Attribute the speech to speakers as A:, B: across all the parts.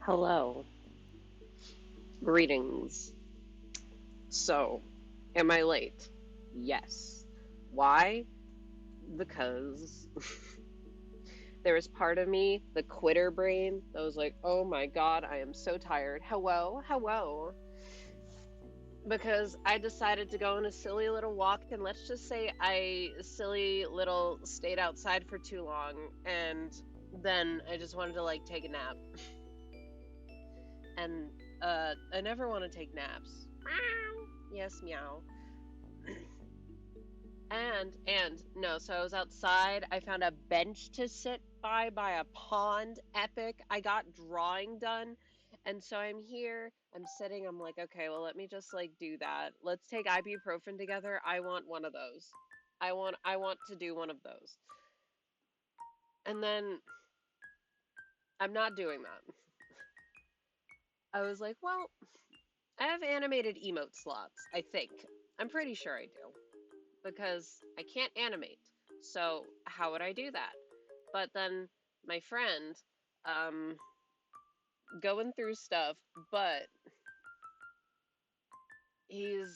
A: Hello, greetings. So, am I late? Yes. Why? Because there was part of me, the quitter brain, that was like, oh my God, I am so tired. Hello, hello. Because I decided to go on a silly little walk, and let's just say I silly little stayed outside for too long, and then I just wanted to like take a nap. And I never want to take naps. Meow. Yes, meow. And no, so I was outside. I found a bench to sit by a pond. Epic. I got drawing done. And so I'm here, I'm sitting, I'm like, okay, well let me just like do that. Let's take ibuprofen together. I want one of those. I want to do one of those. And then I'm not doing that. I was like, well, I have animated emote slots, I think. I'm pretty sure I do. Because I can't animate. So how would I do that? But then my friend, um, going through stuff, but he's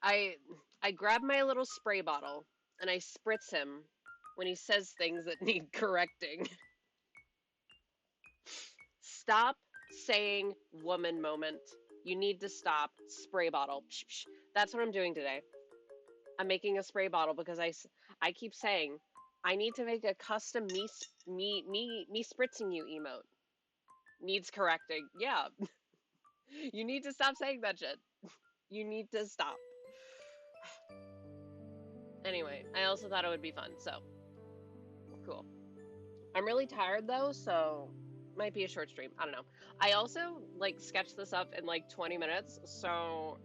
A: I I grab my little spray bottle and I spritz him when he says things that need correcting. Stop saying woman moment. You need to stop. Spray bottle. Psh, psh. That's what I'm doing today. I'm making a spray bottle because I keep saying I need to make a custom me spritzing you emote. Needs correcting. Yeah. You need to stop saying that shit. You need to stop. Anyway, I also thought it would be fun, so cool. I'm really tired though, so might be a short stream. I don't know. I also like sketched this up in like 20 minutes, so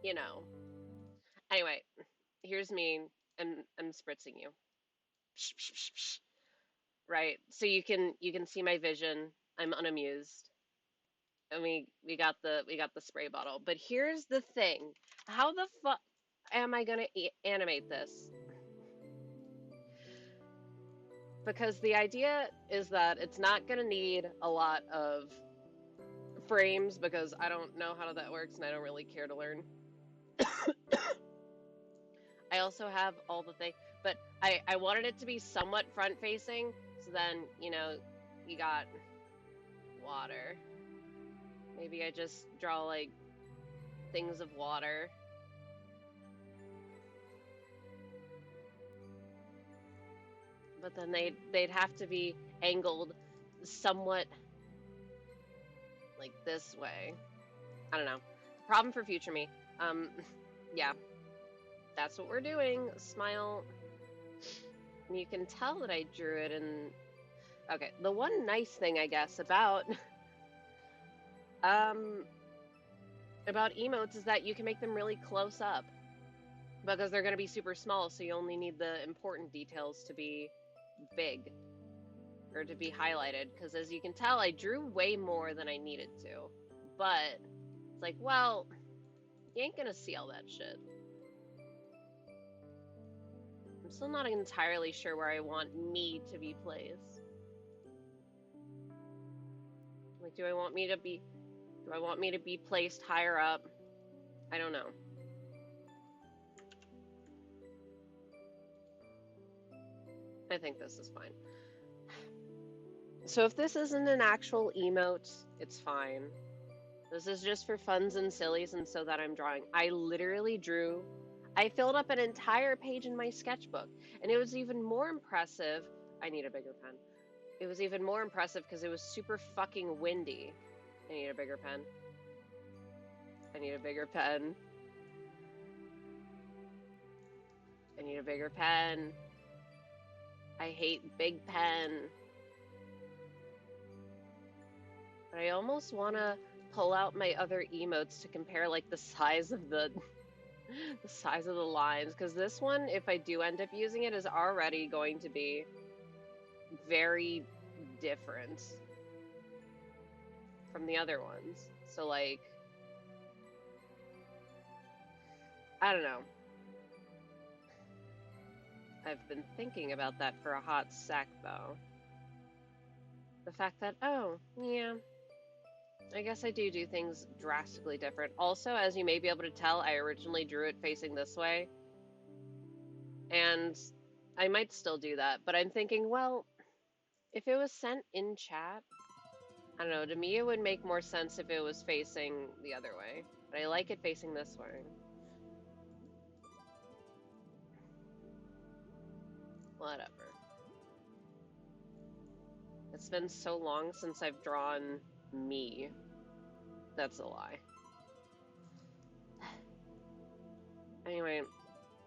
A: you know. Anyway, here's me and I'm spritzing you. Psh, psh, psh, psh. Right. So you can see my vision. I'm unamused. And we got the spray bottle. But here's the thing. How the fuck am I gonna animate this? Because the idea is that it's not gonna need a lot of frames because I don't know how that works and I don't really care to learn. I also have all the thing, but I wanted it to be somewhat front facing, so then, you got water. Maybe I just draw like things of water. But then they'd have to be angled somewhat like this way. I don't know. Problem for future me. Um, yeah, that's what we're doing. Smile. And you can tell that I drew it in. Okay, the one nice thing I guess um about emotes is that you can make them really close up because they're going to be super small, so you only need the important details to be big or to be highlighted. Because as you can tell, I drew way more than I needed to. But it's like, well, you ain't gonna see all that shit. I'm still not entirely sure where I want me to be placed. Like, do I want me to be placed higher up? I don't know. I think this is fine. So if this isn't an actual emote, it's fine. This is just for funs and sillies and so that I'm drawing. I filled up an entire page in my sketchbook, and it was even more impressive. I need a bigger pen. It was even more impressive because it was super fucking windy. I need a bigger pen. I need a bigger pen. I need a bigger pen. I hate big pen. But I almost want to pull out my other emotes to compare like the size of the size of the lines because this one, if I do end up using it, is already going to be very different from the other ones. So like I don't know. I've been thinking about that for a hot sec though. The fact that, oh, yeah, I guess I do things drastically different. Also, as you may be able to tell, I originally drew it facing this way, and I might still do that, but I'm thinking, well, if it was sent in chat, I don't know, to me it would make more sense if it was facing the other way, but I like it facing this way. Whatever. It's been so long since I've drawn me. That's a lie. Anyway,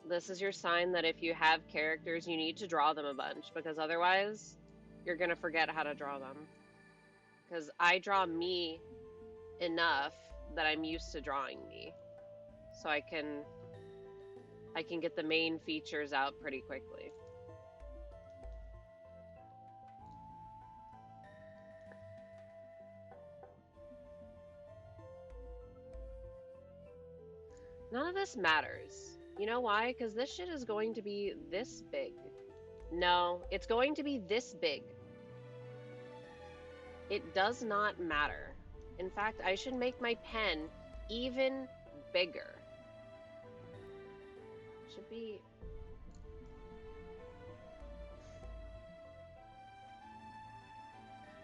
A: this is your sign that if you have characters, you need to draw them a bunch, because otherwise you're going to forget how to draw them. Because I draw me enough that I'm used to drawing me. So I can get the main features out pretty quickly. None of this matters. You know why? Because this shit is going to be this big. No, it's going to be this big. It does not matter. In fact, I should make my pen even bigger. Should be...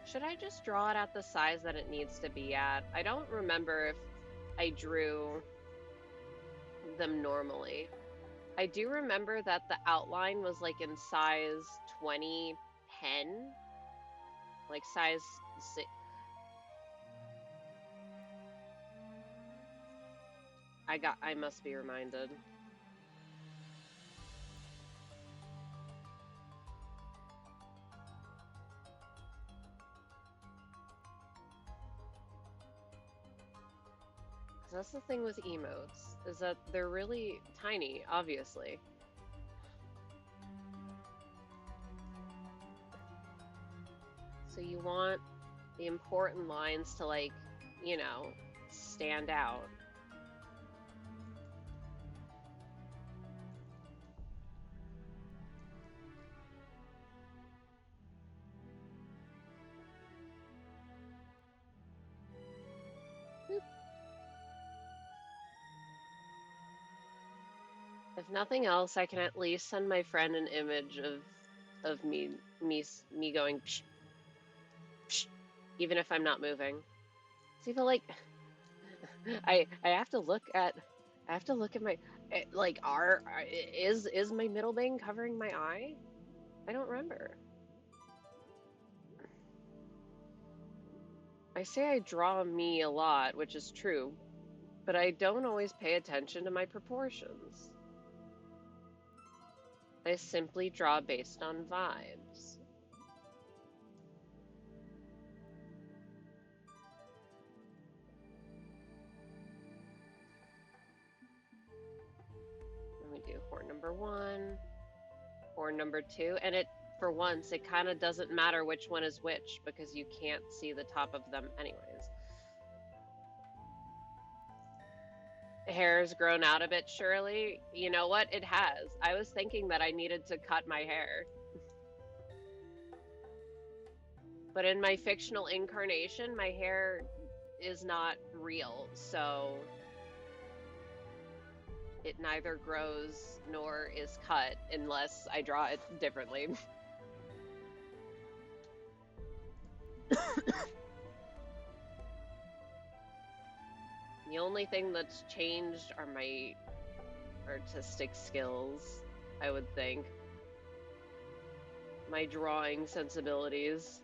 A: Should I just draw it at the size that it needs to be at? I don't remember if I drew them normally. I do remember that the outline was like in size 20 pen, like size 6. I must be reminded. That's the thing with emotes, is that they're really tiny, obviously. So you want the important lines to, like, you know, stand out. If nothing else, I can at least send my friend an image of me going psh, psh, even if I'm not moving. See, but like, I have to look at my, like, is my middle bang covering my eye? I don't remember. I say I draw me a lot, which is true, but I don't always pay attention to my proportions. I simply draw based on vibes. Let me do horn number 1, horn number 2, and for once, it kind of doesn't matter which one is which because you can't see the top of them anyways. Hair's grown out a bit, surely. You know what? It has. I was thinking that I needed to cut my hair. But in my fictional incarnation, my hair is not real, so it neither grows nor is cut unless I draw it differently. The only thing that's changed are my artistic skills, I would think. My drawing sensibilities.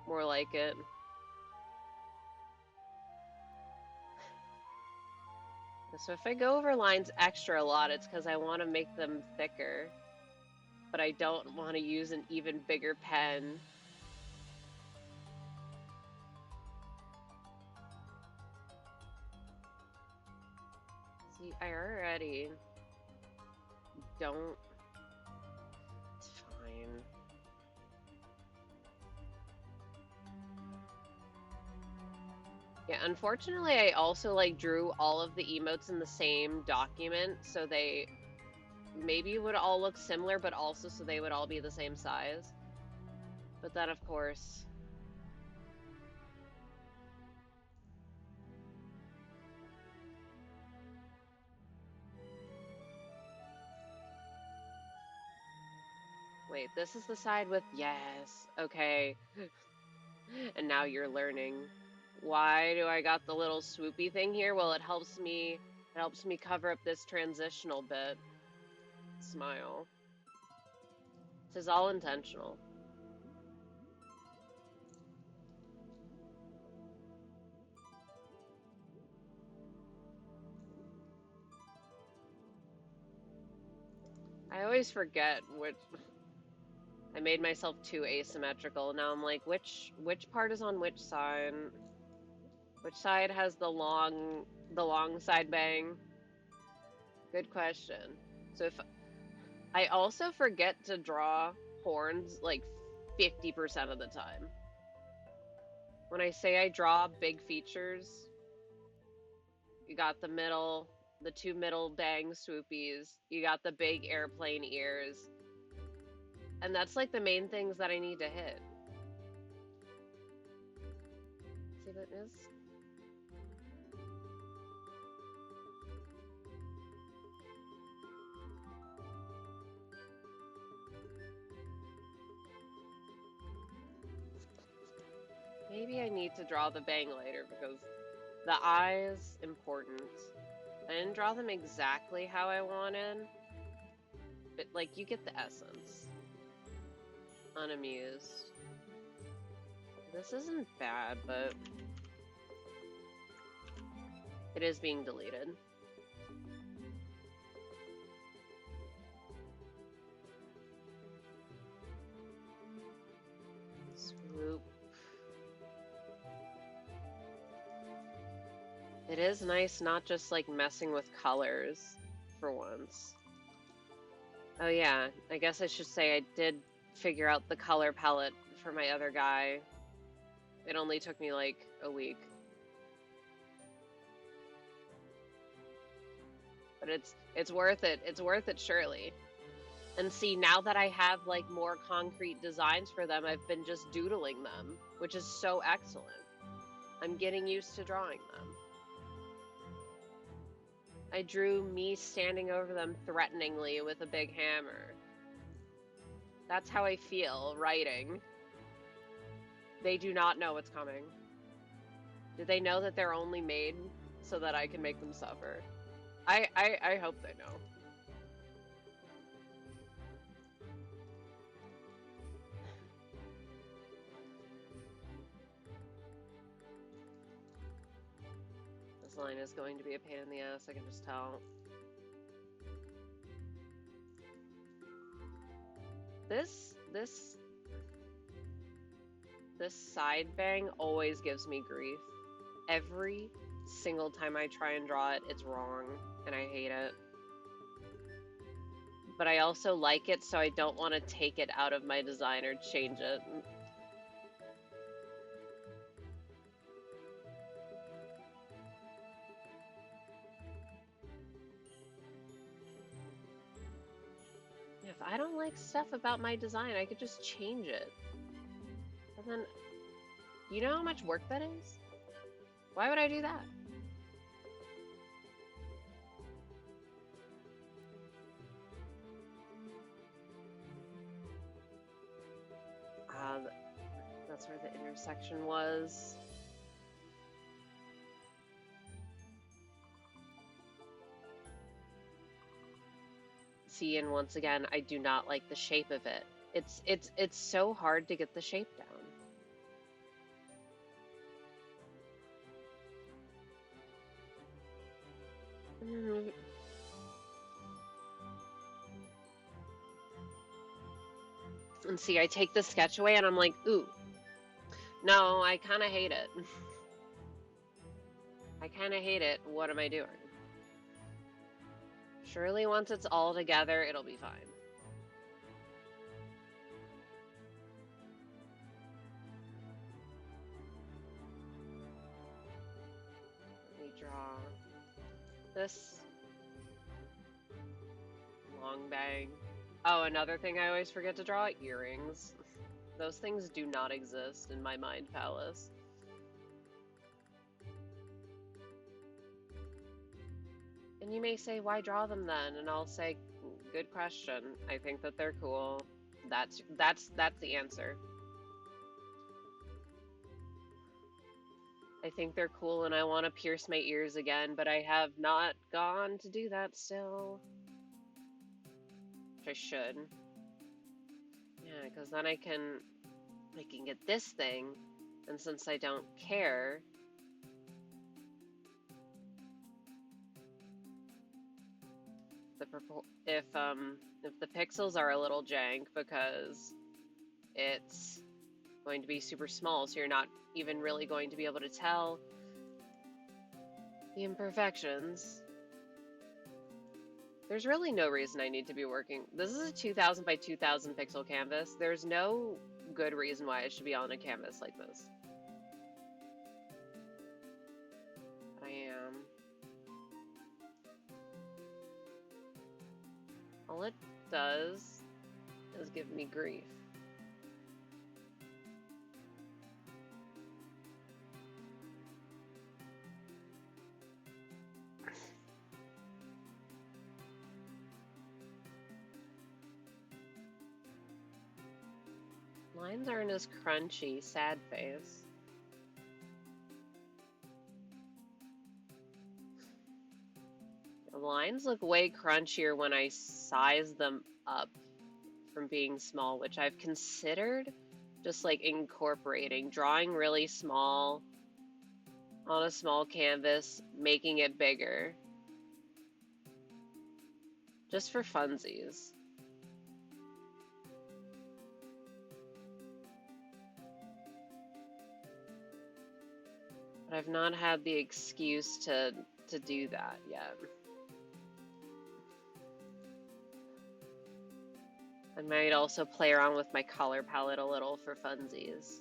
A: More like it. So if I go over lines extra a lot, it's because I want to make them thicker. But I don't want to use an even bigger pen. See, I already don't... It's fine. Yeah, unfortunately, I also, like, drew all of the emotes in the same document, so they maybe would all look similar, but also so they would all be the same size. But then, of course, Wait, this is the side with yes. Okay. And now you're learning. Why do I got the little swoopy thing here? Well, it helps me cover up this transitional bit. Smile. This is all intentional. I always forget which. I made myself too asymmetrical. Now I'm like, which part is on which side? Which side has the long side bang? Good question. So if I also forget to draw horns like 50% of the time. When I say I draw big features, you got the two middle bang swoopies, you got the big airplane ears, and that's like the main things that I need to hit. See what it is? Maybe I need to draw the bang later because the eyes important. I didn't draw them exactly how I wanted, but like you get the essence. Unamused. This isn't bad, but it is being deleted. Swoop. It is nice not just like messing with colors for once. Oh yeah, I guess I should say I did figure out the color palette for my other guy. It only took me like a week. But it's worth it. It's worth it surely. And see, now that I have like more concrete designs for them, I've been just doodling them, which is so excellent. I'm getting used to drawing them. I drew me standing over them threateningly with a big hammer. That's how I feel writing. They do not know what's coming. Do they know that they're only made so that I can make them suffer? I hope they know. This line is going to be a pain in the ass, I can just tell. This side bang always gives me grief. Every single time I try and draw it, it's wrong, and I hate it. But I also like it, so I don't want to take it out of my design or change it. If I don't like stuff about my design, I could just change it. And then, you know how much work that is? Why would I do that? That's where the intersection was. See, and once again, I do not like the shape of it. It's so hard to get the shape down. And see, I take the sketch away and I'm like, ooh, no, I kind of hate it. I kind of hate it. What am I doing? Surely once it's all together, it'll be fine. Let me draw this long bang. Oh, another thing I always forget to draw, earrings. Those things do not exist in my mind palace. And you may say, why draw them then? And I'll say, good question. I think that they're cool. That's the answer. I think they're cool and I want to pierce my ears again, but I have not gone to do that still. Which I should. Yeah, because then I can get this thing, and since I don't care, if the pixels are a little jank because it's going to be super small, so you're not even really going to be able to tell the imperfections. There's really no reason I need to be working. This is a 2000 by 2000 pixel canvas. There's no good reason why I should be on a canvas like this. But I am. All it does is give me grief. Lines aren't as crunchy, sad face. The lines look way crunchier when I size them up from being small, which I've considered just like incorporating, drawing really small on a small canvas, making it bigger. Just for funsies. But I've not had the excuse to do that yet. I might also play around with my color palette a little for funsies.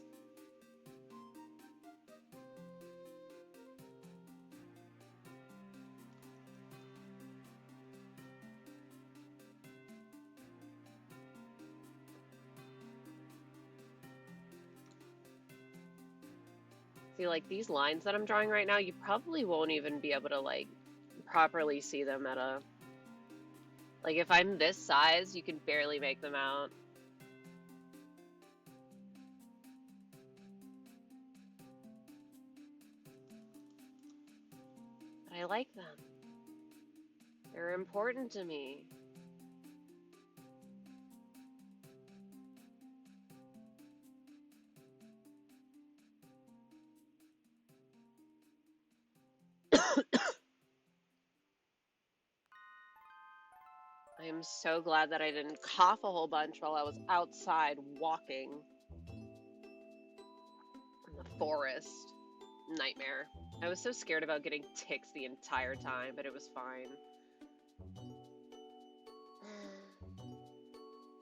A: See, like these lines that I'm drawing right now, you probably won't even be able to like properly see them at a... Like if I'm this size, you can barely make them out. But I like them. They're important to me. I am so glad that I didn't cough a whole bunch while I was outside walking in the forest. Nightmare. I was so scared about getting ticks the entire time, but it was fine.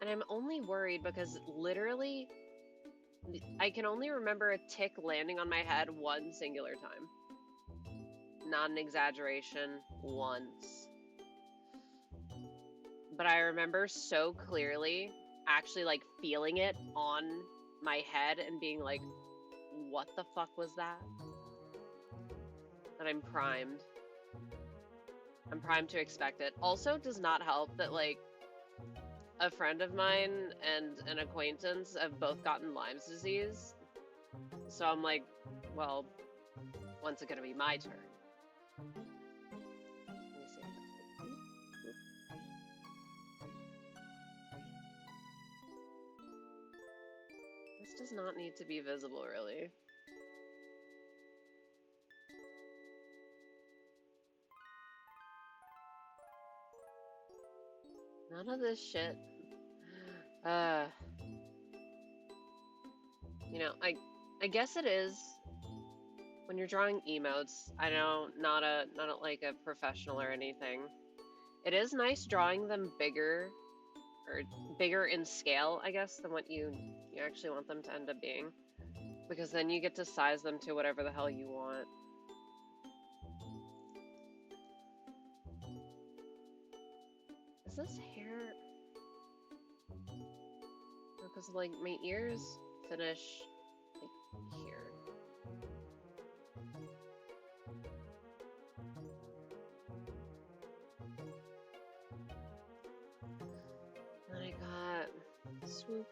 A: And I'm only worried because literally I can only remember a tick landing on my head one singular time. Not an exaggeration, once. But I remember so clearly actually like feeling it on my head and being like, what the fuck was that? And I'm primed. I'm primed to expect it. Also, does not help that like a friend of mine and an acquaintance have both gotten Lyme's disease. So I'm like, well, when's it gonna be my turn? Let me see. This does not need to be visible, really. None of this shit. You know, I guess it is when you're drawing emotes. I know, not like a professional or anything. It is nice drawing them bigger, or bigger in scale, I guess, than what you actually want them to end up being, because then you get to size them to whatever the hell you want. Is this hair? Because like my ears finish like here. And I got Swoop.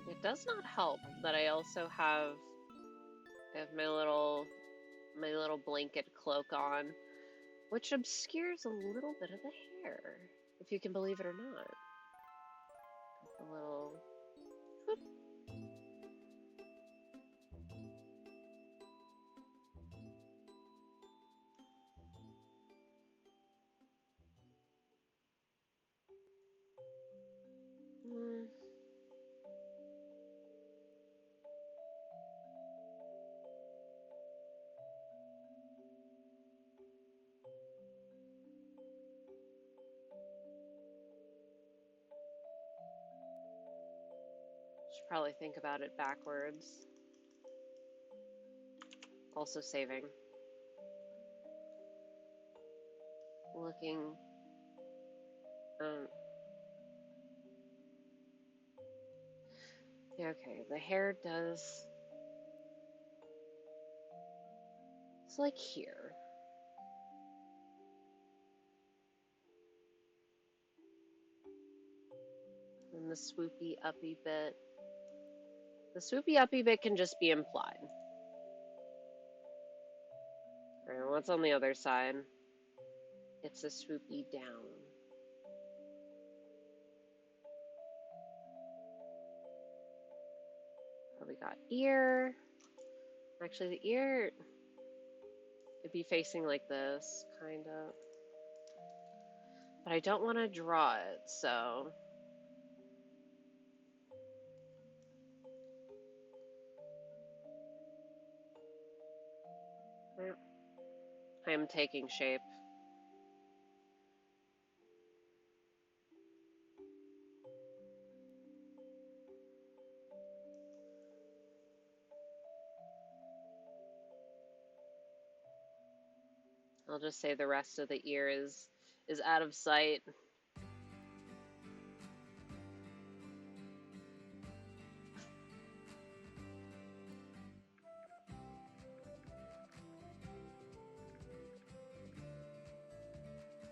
A: It does not help that I also have my little blanket cloak on, which obscures a little bit of the hair, if you can believe it or not. A little. Whoop. Should probably think about it backwards. Also saving. Looking. Yeah, okay, the hair does. It's like here. And the swoopy uppy bit. The swoopy uppy bit can just be implied. Alright, what's on the other side? It's a swoopy down. Oh, we got ear. Actually, the ear, it'd be facing like this, kind of. But I don't want to draw it, so. I am taking shape. I'll just say the rest of the ear is out of sight.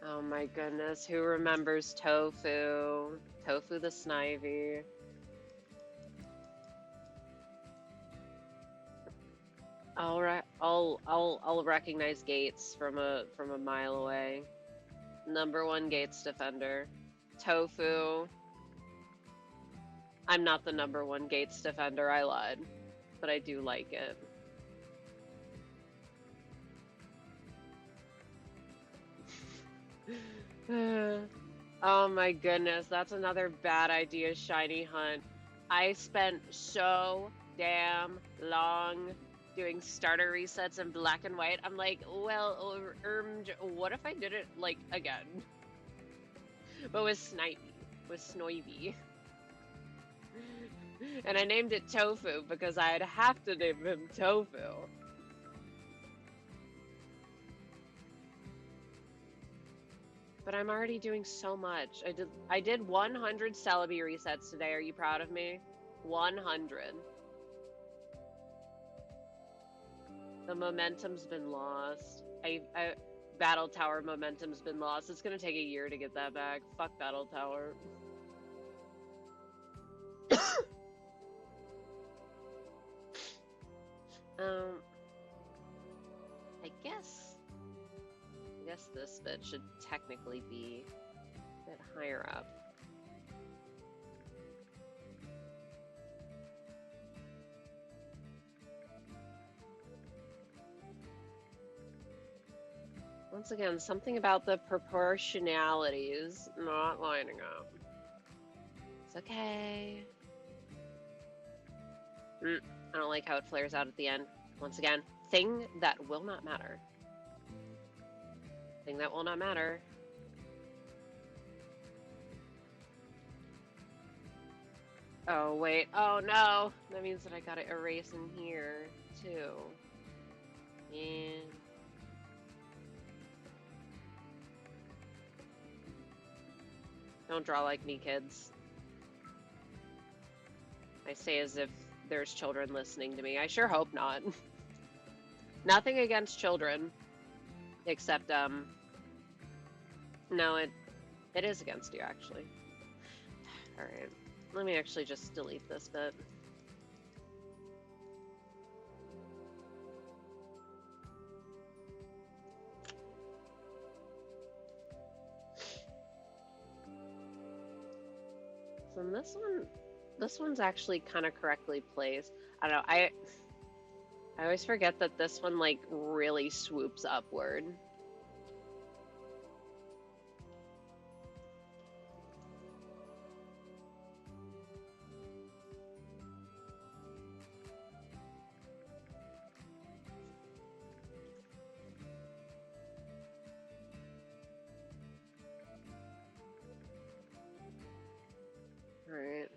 A: Oh my goodness, who remembers Tofu? Tofu the Snivy. I'll recognize Gates from a mile away. #1 Gates defender. Tofu. I'm not the #1 Gates defender, I lied. But I do like it. Oh my goodness, that's another bad idea, shiny hunt. I spent so damn long doing starter resets in black and white. I'm like, well, what if I did it like again? But with Snoivy. And I named it Tofu because I'd have to name him Tofu. But I'm already doing so much. I did 100 Celebi resets today. Are you proud of me? 100. The momentum's been lost. Battle Tower momentum's been lost. It's gonna take a year to get that back. Fuck Battle Tower. I guess this bit should technically be a bit higher up. Once again, something about the proportionalities not lining up. It's okay. I don't like how it flares out at the end. Once again, thing that will not matter. Thing that will not matter. Oh, wait. Oh, no. That means that I gotta erase in here, too. Yeah. Don't draw like me, kids. I say as if there's children listening to me. I sure hope not. Nothing against children, except, no, it is against you, actually. Alright, let me actually just delete this bit. So this one's actually kind of correctly placed. I don't know, I always forget that this one, like, really swoops upward. Alright.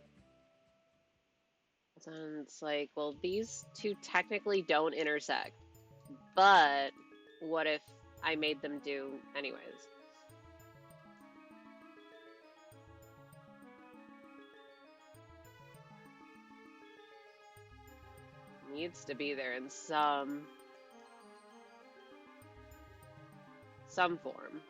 A: Then it's like, well, these two technically don't intersect, but what if I made them do anyways? Needs to be there in some form.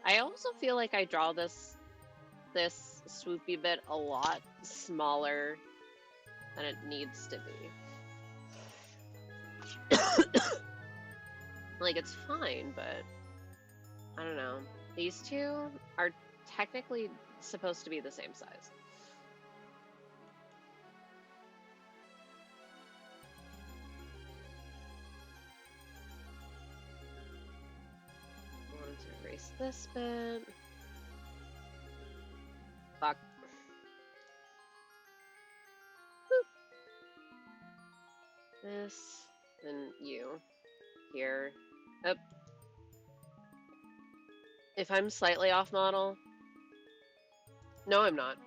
A: I also feel like I draw this swoopy bit a lot smaller than it needs to be. Like, it's fine, but I don't know. These two are technically supposed to be the same size. I wanted to erase this bit. Fuck. Boop. This, and you. Here. Up. If I'm slightly off model, no, I'm not.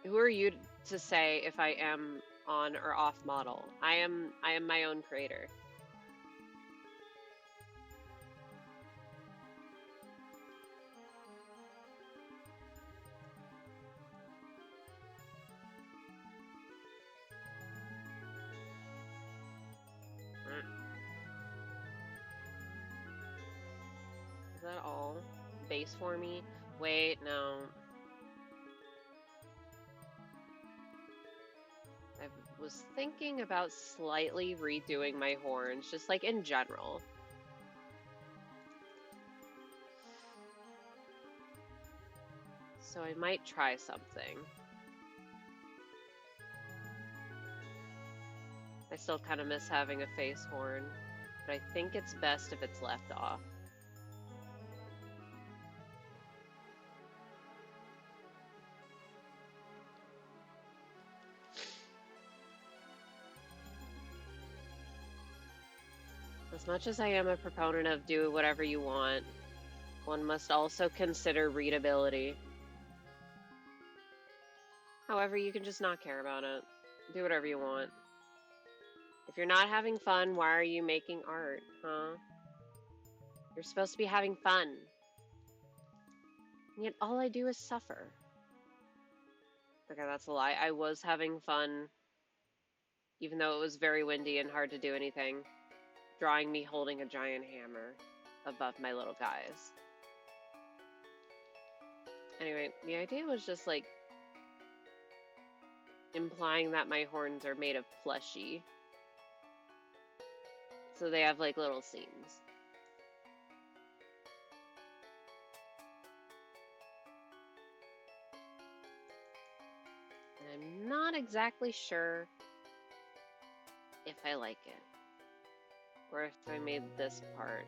A: Who are you to say if I am on or off model? I am my own creator. Is that all base for me? Wait, no. I was thinking about slightly redoing my horns, just like in general. So I might try something. I still kind of miss having a face horn, but I think it's best if it's left off. As much as I am a proponent of do whatever you want, one must also consider readability. However, you can just not care about it. Do whatever you want. If you're not having fun, why are you making art, huh? You're supposed to be having fun. And yet all I do is suffer. Okay, that's a lie. I was having fun, even though it was very windy and hard to do anything. Drawing me holding a giant hammer above my little guys. Anyway, the idea was just like implying that my horns are made of plushy. So they have like little seams. And I'm not exactly sure if I like it. Or if I made this part.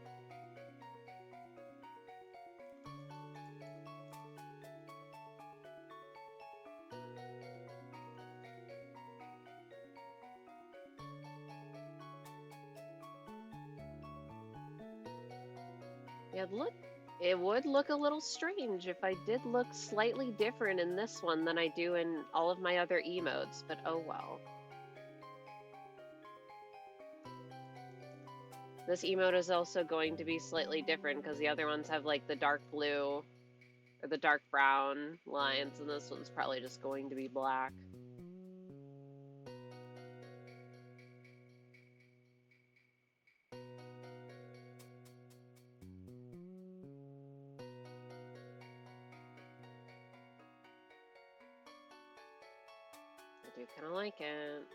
A: Yeah, look it would look a little strange if I did look slightly different in this one than I do in all of my other emotes, but oh well. This emote is also going to be slightly different because the other ones have like the dark blue or the dark brown lines, and this one's probably just going to be black. I do kind of like it,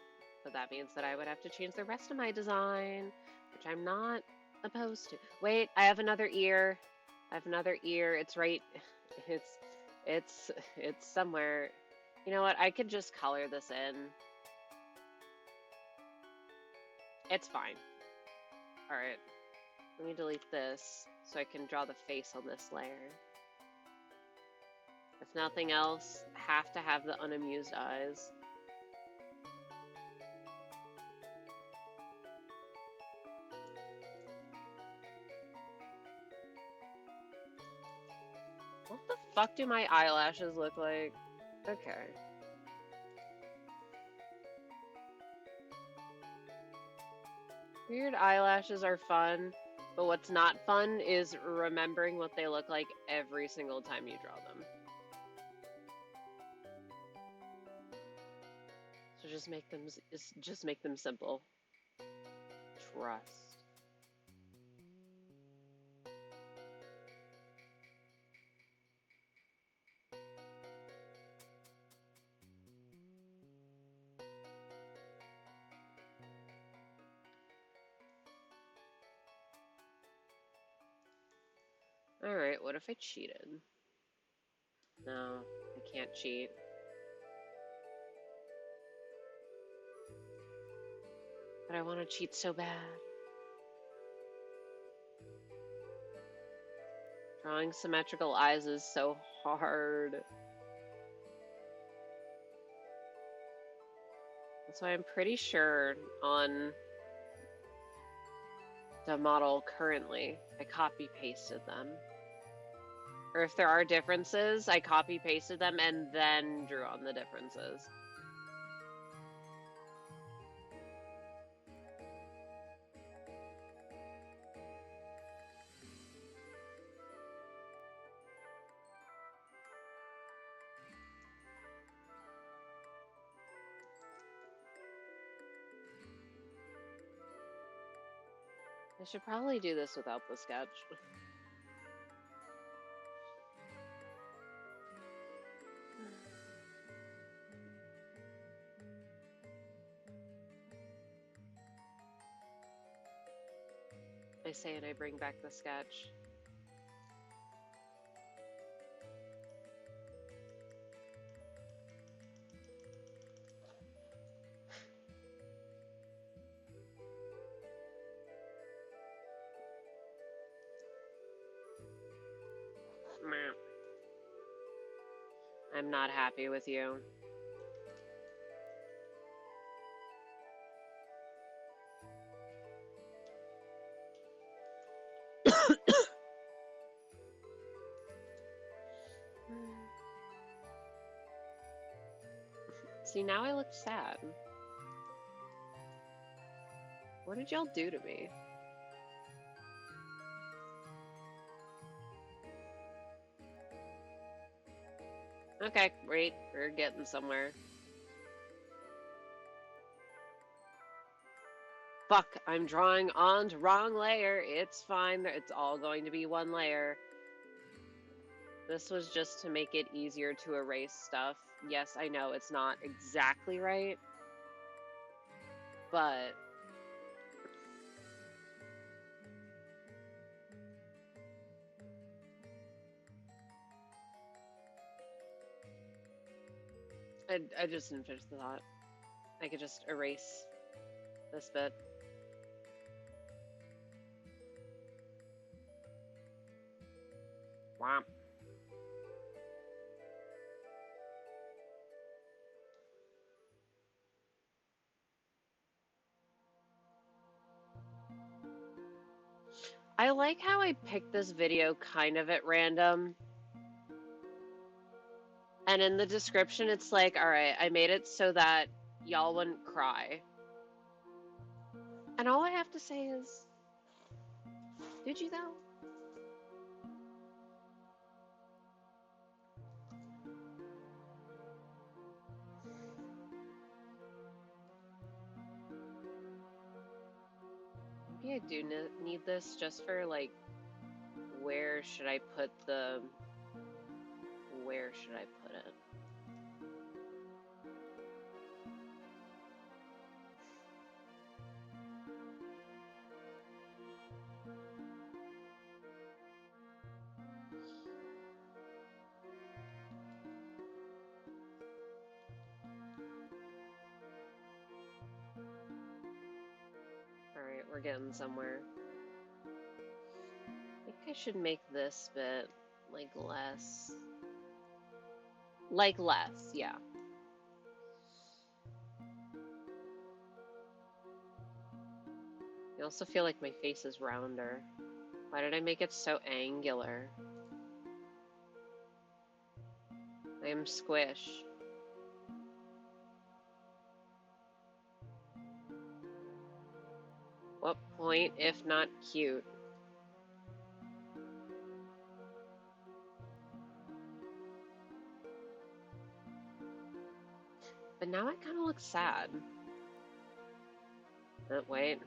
A: but that means that I would have to change the rest of my design, which I'm not opposed to. Wait, I have another ear. I have another ear. It's right. It's it's somewhere. You know what? I could just color this in. It's fine. All right. Let me delete this so I can draw the face on this layer. If nothing else, have to have the unamused eyes. What the fuck do my eyelashes look like? Okay. Weird eyelashes are fun, but what's not fun is remembering what they look like every single time you draw them. So just make them simple. Trust. Alright, what if I cheated? No, I can't cheat. But I want to cheat so bad. Drawing symmetrical eyes is so hard. That's why I'm pretty sure on the model currently, I copy pasted them. Or if there are differences, I copy pasted them and then drew on the differences. I should probably do this without the sketch. I say and I bring back the sketch. I'm not happy with you. See, now I look sad. What did y'all do to me? Okay, great. We're getting somewhere. Fuck, I'm drawing on to wrong layer. It's fine. It's all going to be one layer. This was just to make it easier to erase stuff. Yes, I know it's not exactly right, but I just didn't finish the thought. I could just erase this bit. Womp. I like how I picked this video kind of at random. And in the description, it's like, all right, I made it so that y'all wouldn't cry. And all I have to say is, did you though? Maybe I do need this just for like, where should I put it? Alright, we're getting somewhere. I think I should make this bit, like, less. Like, less, yeah. I also feel like my face is rounder. Why did I make it so angular? I am squish. What point, if not cute? But now I kind of look sad. Wait.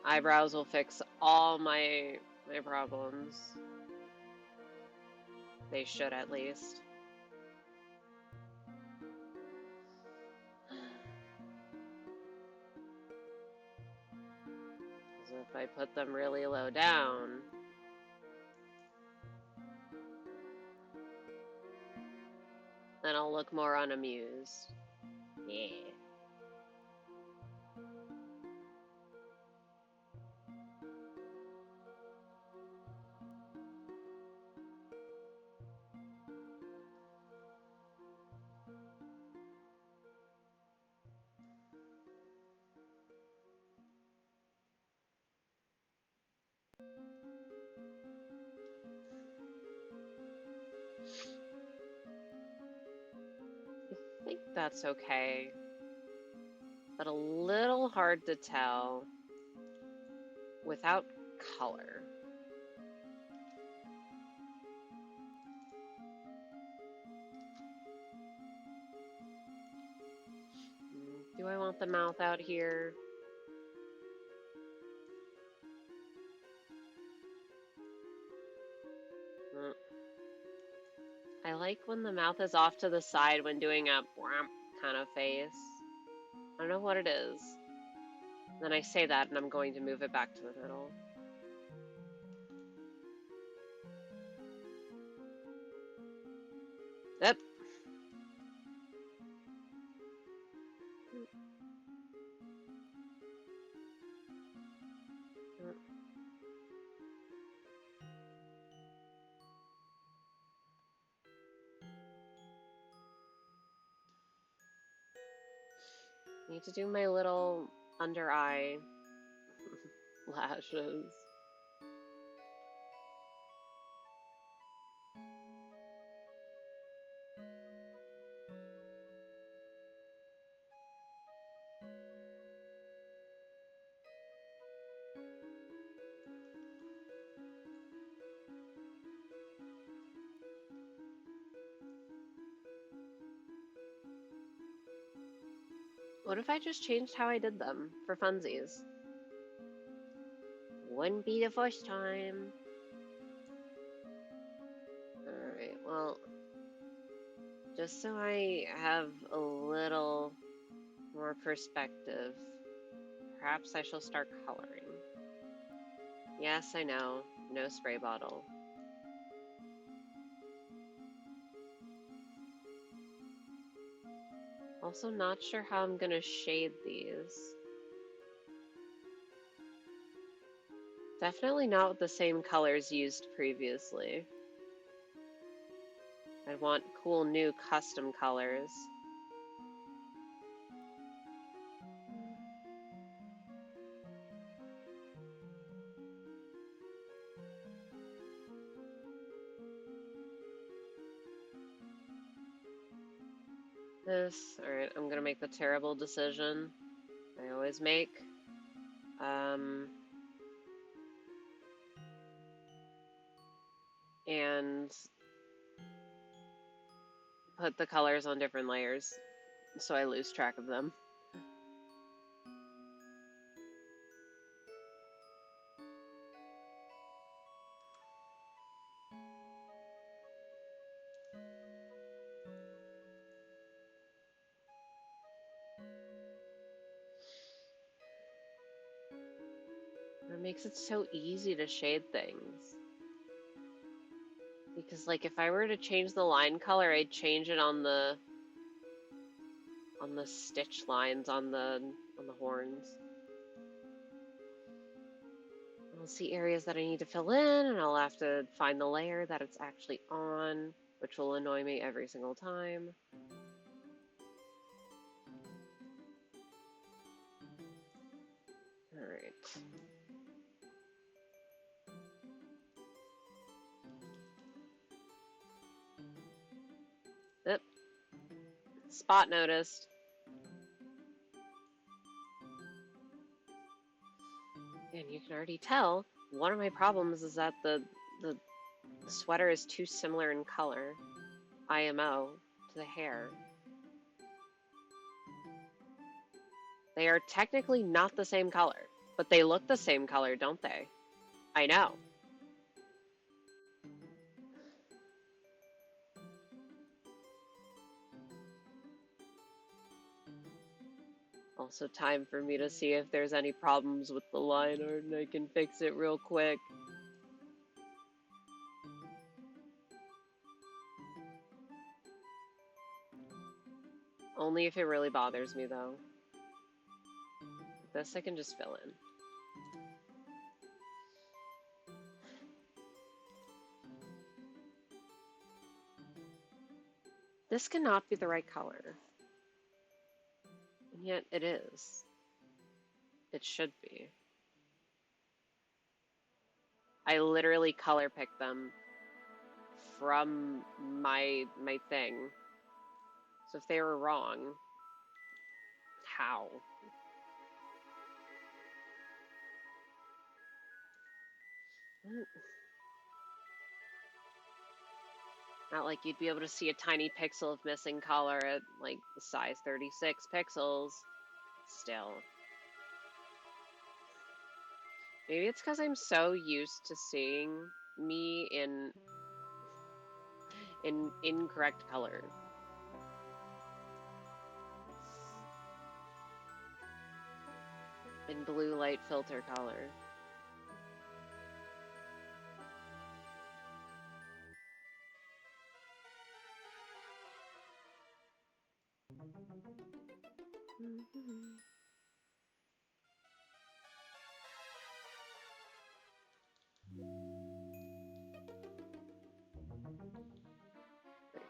A: Eyebrows will fix all my problems. They should, at least. So if I put them really low down, then I'll look more unamused. Yeah. I think that's okay, but a little hard to tell without color. Do I want the mouth out here? I like when the mouth is off to the side when doing a kind of face. I don't know what it is. Then I say that and I'm going to move it back to the middle. Yep. Need to do my little under eye lashes. What if I just changed how I did them for funsies? Wouldn't be the first time. Alright, well, just so I have a little more perspective, perhaps I shall start coloring. Yes, I know, no spray bottle. Also not sure how I'm gonna shade these. Definitely not with the same colors used previously. I want cool new custom colors. this. Alright, I'm gonna make the terrible decision I always make. And put the colors on different layers so I lose track of them. It makes it so easy to shade things. Because like if I were to change the line color, I'd change it on the stitch lines on the horns. I'll see areas that I need to fill in, and I'll have to find the layer that it's actually on, which will annoy me every single time. Alright. Yep. Spot noticed. And you can already tell, one of my problems is that the sweater is too similar in color, IMO, to the hair. They are technically not the same color, but they look the same color, don't they? I know. Also time for me to see if there's any problems with the line art and I can fix it real quick. Only if it really bothers me though. This I can just fill in. This cannot be the right color. And yet it is. It should be. I literally color picked them from my thing. So if they were wrong, how? Not like you'd be able to see a tiny pixel of missing color at like the size 36 pixels. Still. Maybe it's because I'm so used to seeing me in incorrect color. In blue light filter color.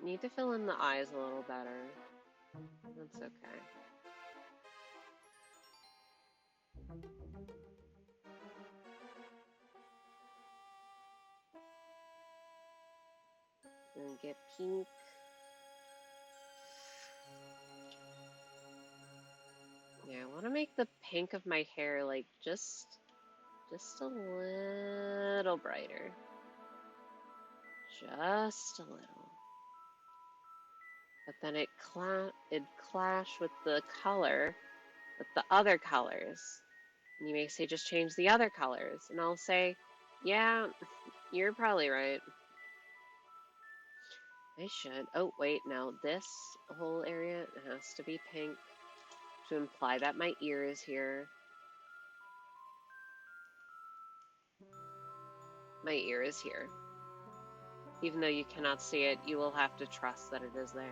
A: I need to fill in the eyes a little better. That's okay. And get pink. Yeah, I want to make the pink of my hair like just a little brighter. Just a little. But then it'd clash with the color, with the other colors. And you may say, just change the other colors. And I'll say, yeah, you're probably right. I should. Oh, wait, now this whole area has to be pink to imply that my ear is here. My ear is here. Even though you cannot see it, you will have to trust that it is there.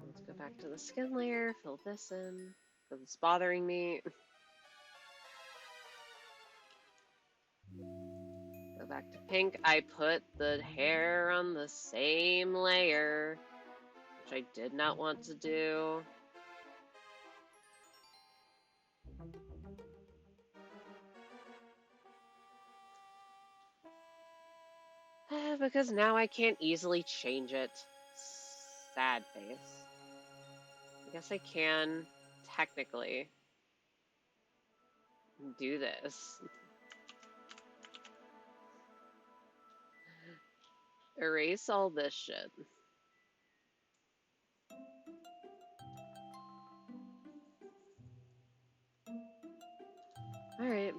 A: Let's go back to the skin layer, fill this in, because it's bothering me. Go back to pink. I put the hair on the same layer, which I did not want to do. Because now I can't easily change it. Sad face. I guess I can, technically, do this. Erase all this shit. Alright.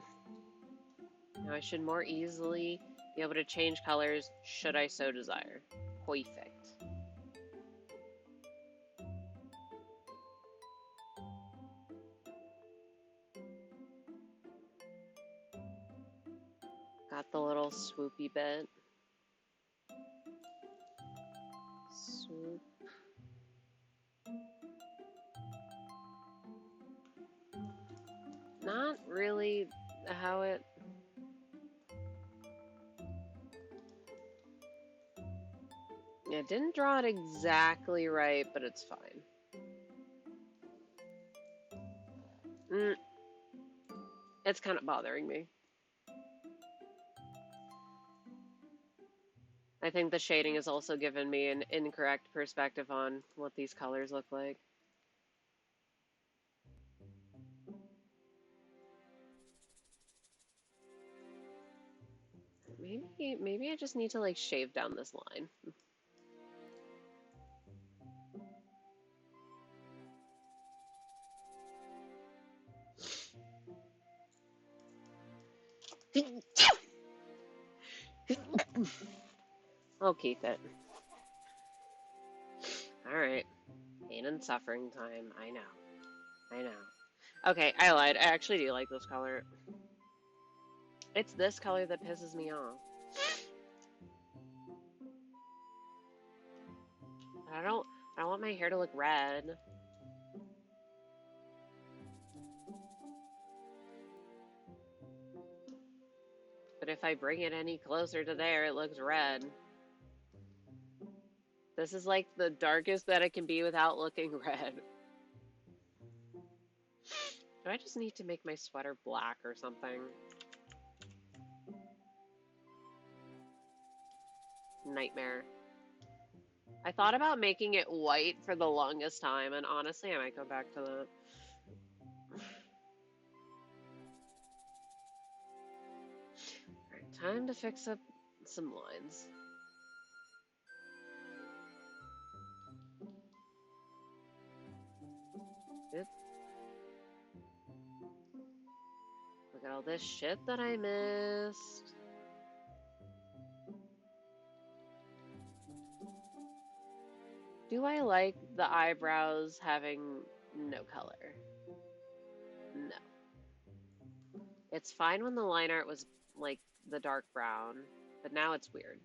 A: Now I should more easily be able to change colors should I so desire. Perfect. Got the little swoopy bit. Swoop. Not really how it... Yeah, didn't draw it exactly right, but it's fine. It's kind of bothering me. I think the shading has also given me an incorrect perspective on what these colors look like. Maybe I just need to like shave down this line. I'll keep it. Alright. Pain and suffering time. I know. Okay, I lied. I actually do like this color. It's this color that pisses me off. I don't want my hair to look red. But if I bring it any closer to there, it looks red. This is like the darkest that it can be without looking red. Do I just need to make my sweater black or something? Nightmare. I thought about making it white for the longest time, and honestly, I might go back to that. Alright, time to fix up some lines. Oop. Look at all this shit that I missed. Do I like the eyebrows having no color? No. It's fine when the line art was like the dark brown, but now it's weird.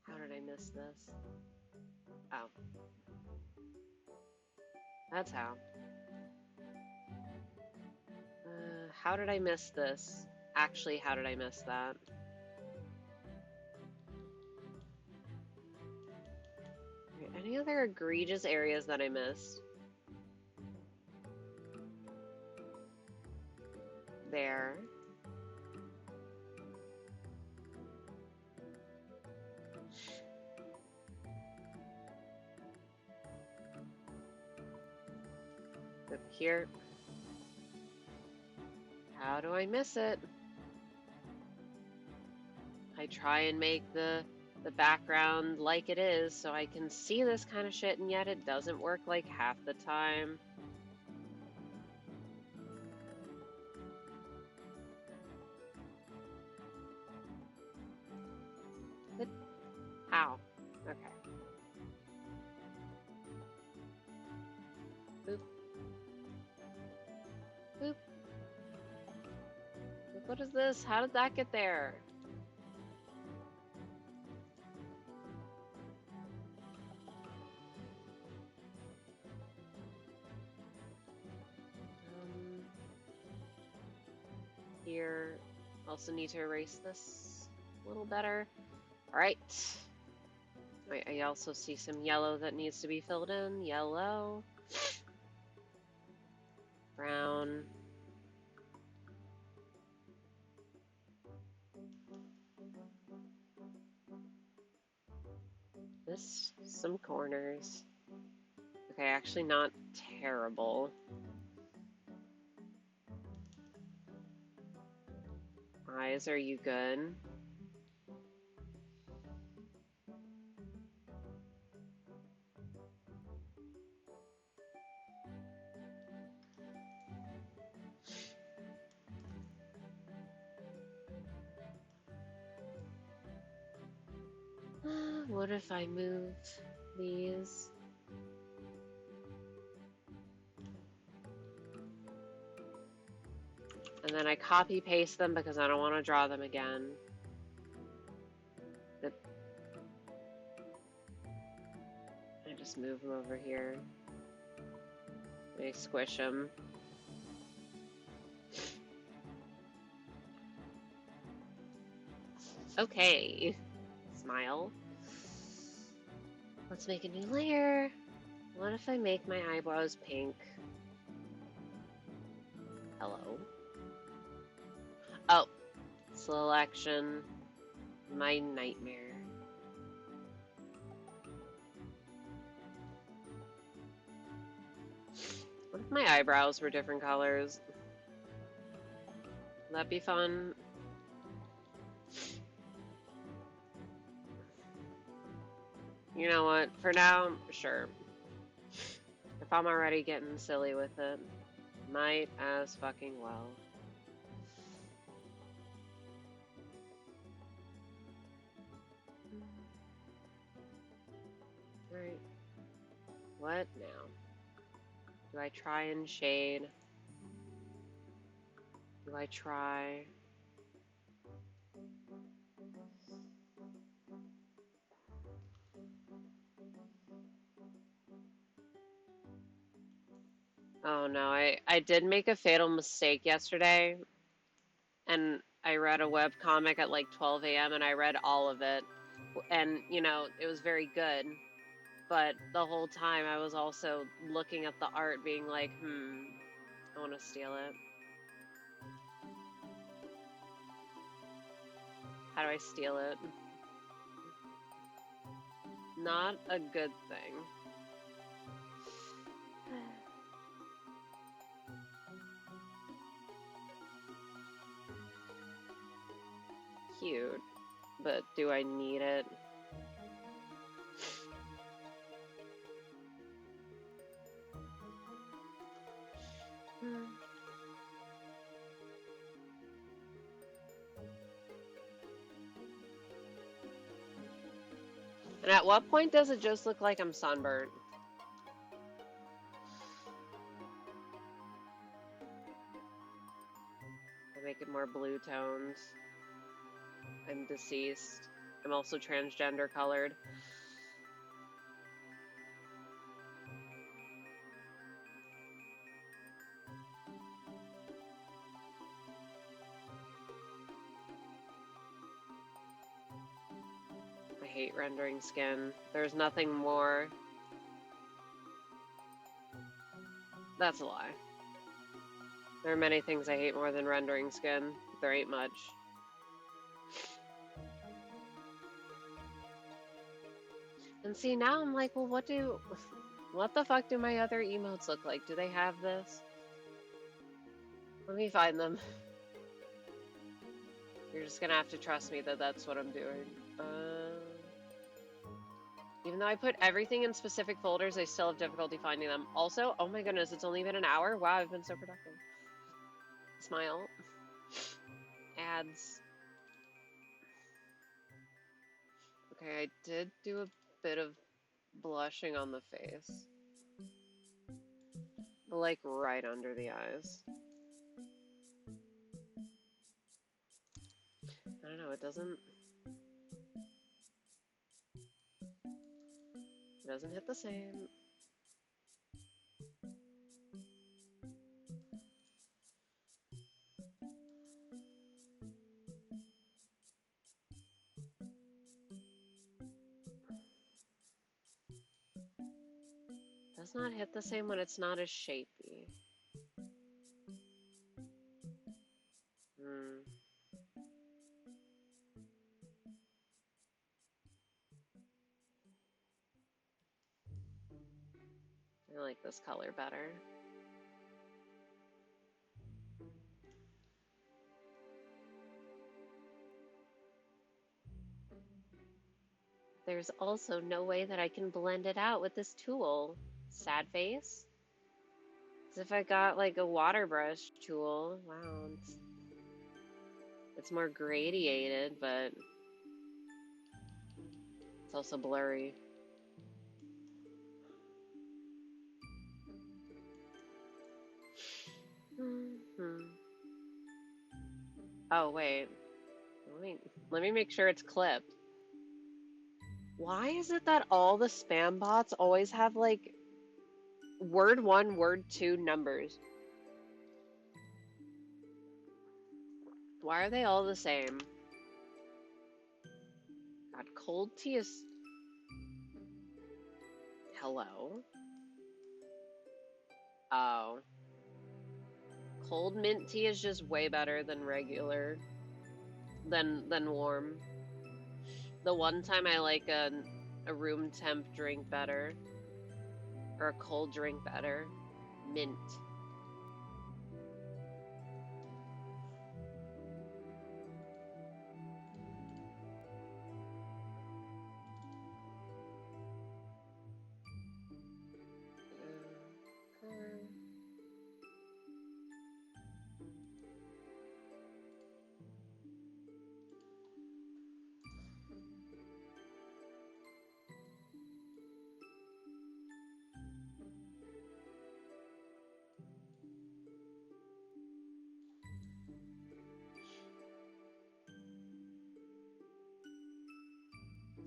A: How did I miss this? Oh. That's how. How did I miss this? Actually, how did I miss that? Any other egregious areas that I missed? There. Up here. How do I miss it? I try and make the background like it is so I can see this kind of shit, and yet it doesn't work like half the time. But how? Okay. Boop. Boop. What is this? How did that get there? here. Also need to erase this a little better. All right. Wait, I also see some yellow that needs to be filled in. Yellow. Brown. This, some corners. Okay, actually not terrible. Eyes, are you good? What if I move these? And then I copy paste them because I don't want to draw them again. I just move them over here. I squish them. Okay. Smile. Let's make a new layer. What if I make my eyebrows pink? Hello. Oh. Selection. My nightmare. What if my eyebrows were different colors? Would that be fun? You know what? For now, sure. If I'm already getting silly with it, might as fucking well. Alright. What now? Do I try and shade? Do I try? Oh no, I did make a fatal mistake yesterday, and I read a web comic at like 12 a.m. and I read all of it, and you know, it was very good, but the whole time I was also looking at the art being like, I want to steal it. How do I steal it? Not a good thing. Cute, but do I need it? And at what point does it just look like I'm sunburned? I make it more blue tones. I'm deceased. I'm also transgender colored. I hate rendering skin. There's nothing more. That's a lie. There are many things I hate more than rendering skin. There ain't much. And see, now I'm like, well, what the fuck do my other emotes look like? Do they have this? Let me find them. You're just gonna have to trust me that that's what I'm doing. Even though I put everything in specific folders, I still have difficulty finding them. Also, oh my goodness, it's only been an hour? Wow, I've been so productive. Smile. Ads. Okay, I did do a bit of blushing on the face. Like right under the eyes. I don't know, it doesn't hit the same. does not hit the same when it's not as shapy. Hmm. I like this color better. There's also no way that I can blend it out with this tool. Sad face? As if I got like a water brush tool. Wow, it's more gradiated, but it's also blurry. Oh, wait. Let me make sure it's clipped. Why is it that all the spam bots always have like word 1, word 2 numbers? Why are they all the same? God, cold tea is... Hello? Oh. Cold mint tea is just way better than regular, than warm. The one time I like a room temp drink better, or a cold drink better, mint.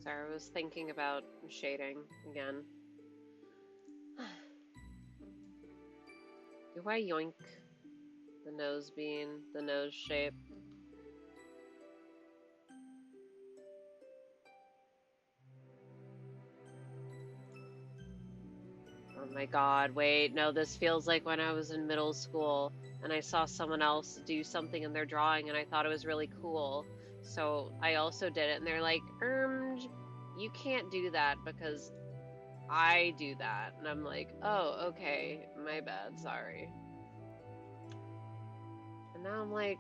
A: Sorry, I was thinking about shading again. Do I yoink the nose bean, the nose shape? Oh my god, wait, no, this feels like when I was in middle school and I saw someone else do something in their drawing and I thought it was really cool. So I also did it and they're like, you can't do that because I do that. And I'm like, oh, okay, my bad, sorry. And now I'm like,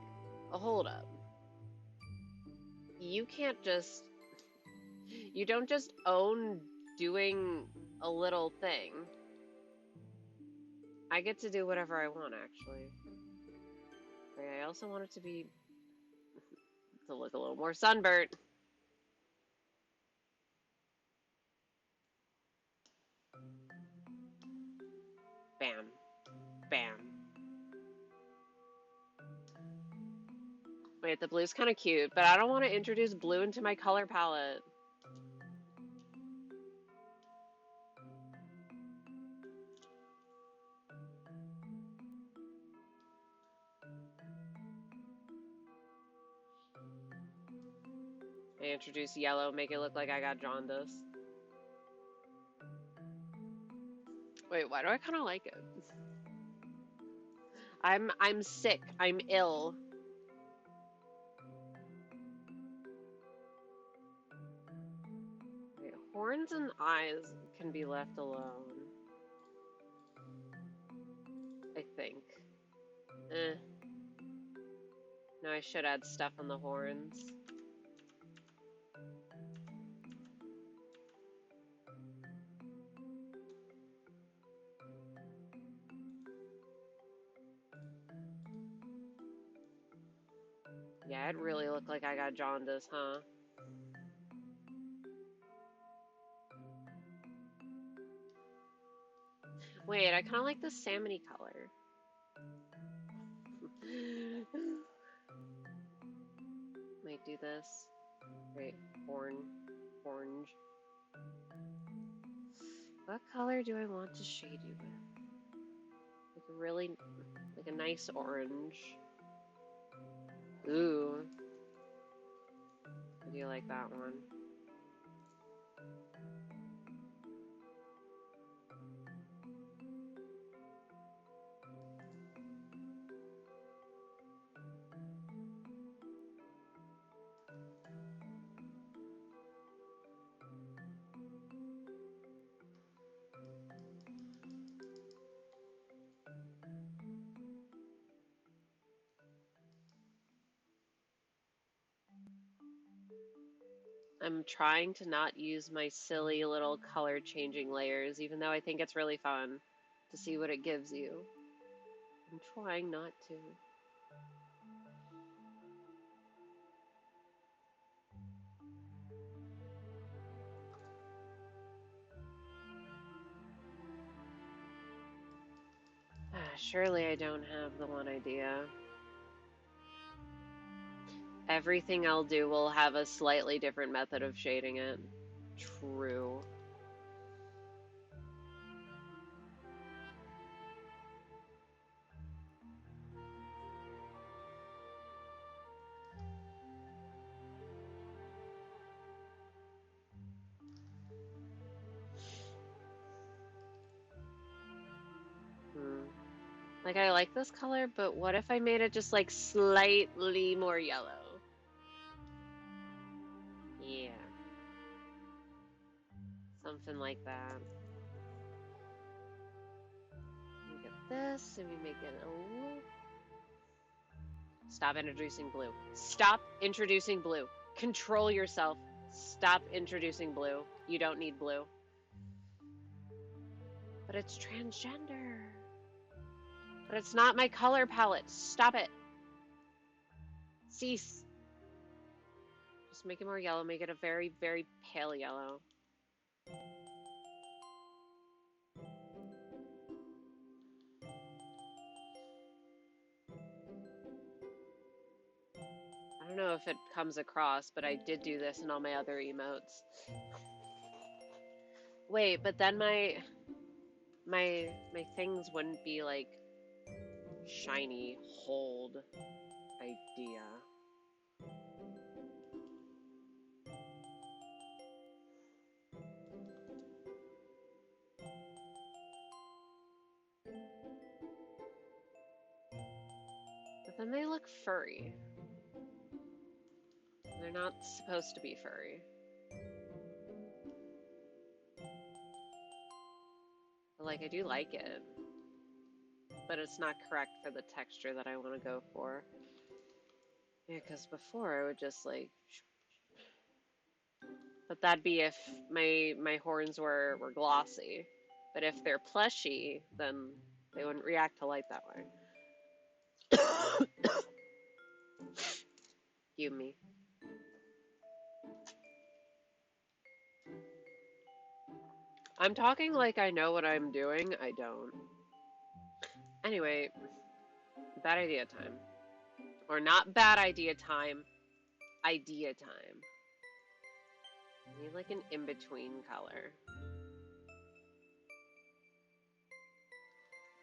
A: oh, hold up. You can't just, you don't just own doing a little thing. I get to do whatever I want, actually. Wait, I also want it to look a little more sunburnt. Bam. Bam. Wait, the blue's kind of cute, but I don't want to introduce blue into my color palette. I introduce yellow, make it look like I got jaundice. Wait, why do I kind of like it? I'm sick. I'm ill. Wait, horns and eyes can be left alone. I think. Eh. No, I should add stuff on the horns. Yeah, it really looked like I got jaundice, huh? Wait, I kind of like the salmony color. Might do this. Wait, orange. What color do I want to shade you with? Like a nice orange. Ooh. I do like that one. I'm trying to not use my silly little color changing layers, even though I think it's really fun to see what it gives you. I'm trying not to. Surely I don't have the one idea. Everything I'll do will have a slightly different method of shading it. True. Like, I like this color, but what if I made it just, like, slightly more yellow? Yeah. Something like that. We get this, and we make it a little... Stop introducing blue. Stop introducing blue. Control yourself. Stop introducing blue. You don't need blue. But it's transgender. But it's not my color palette. Stop it. Cease. Just make it more yellow. Make it a very, very pale yellow. I don't know if it comes across, but I did do this in all my other emotes. Wait, but then my things wouldn't be like shiny hold idea. But then they look furry. They're not supposed to be furry. But, like, I do like it. But it's not correct for the texture that I want to go for. Yeah, because before I would just, like... But that'd be if my horns were glossy. But if they're plushy, then they wouldn't react to light that way. You me. I'm talking like I know what I'm doing. I don't. Anyway, bad idea time. Or not bad idea time. Idea time. I need like an in-between color.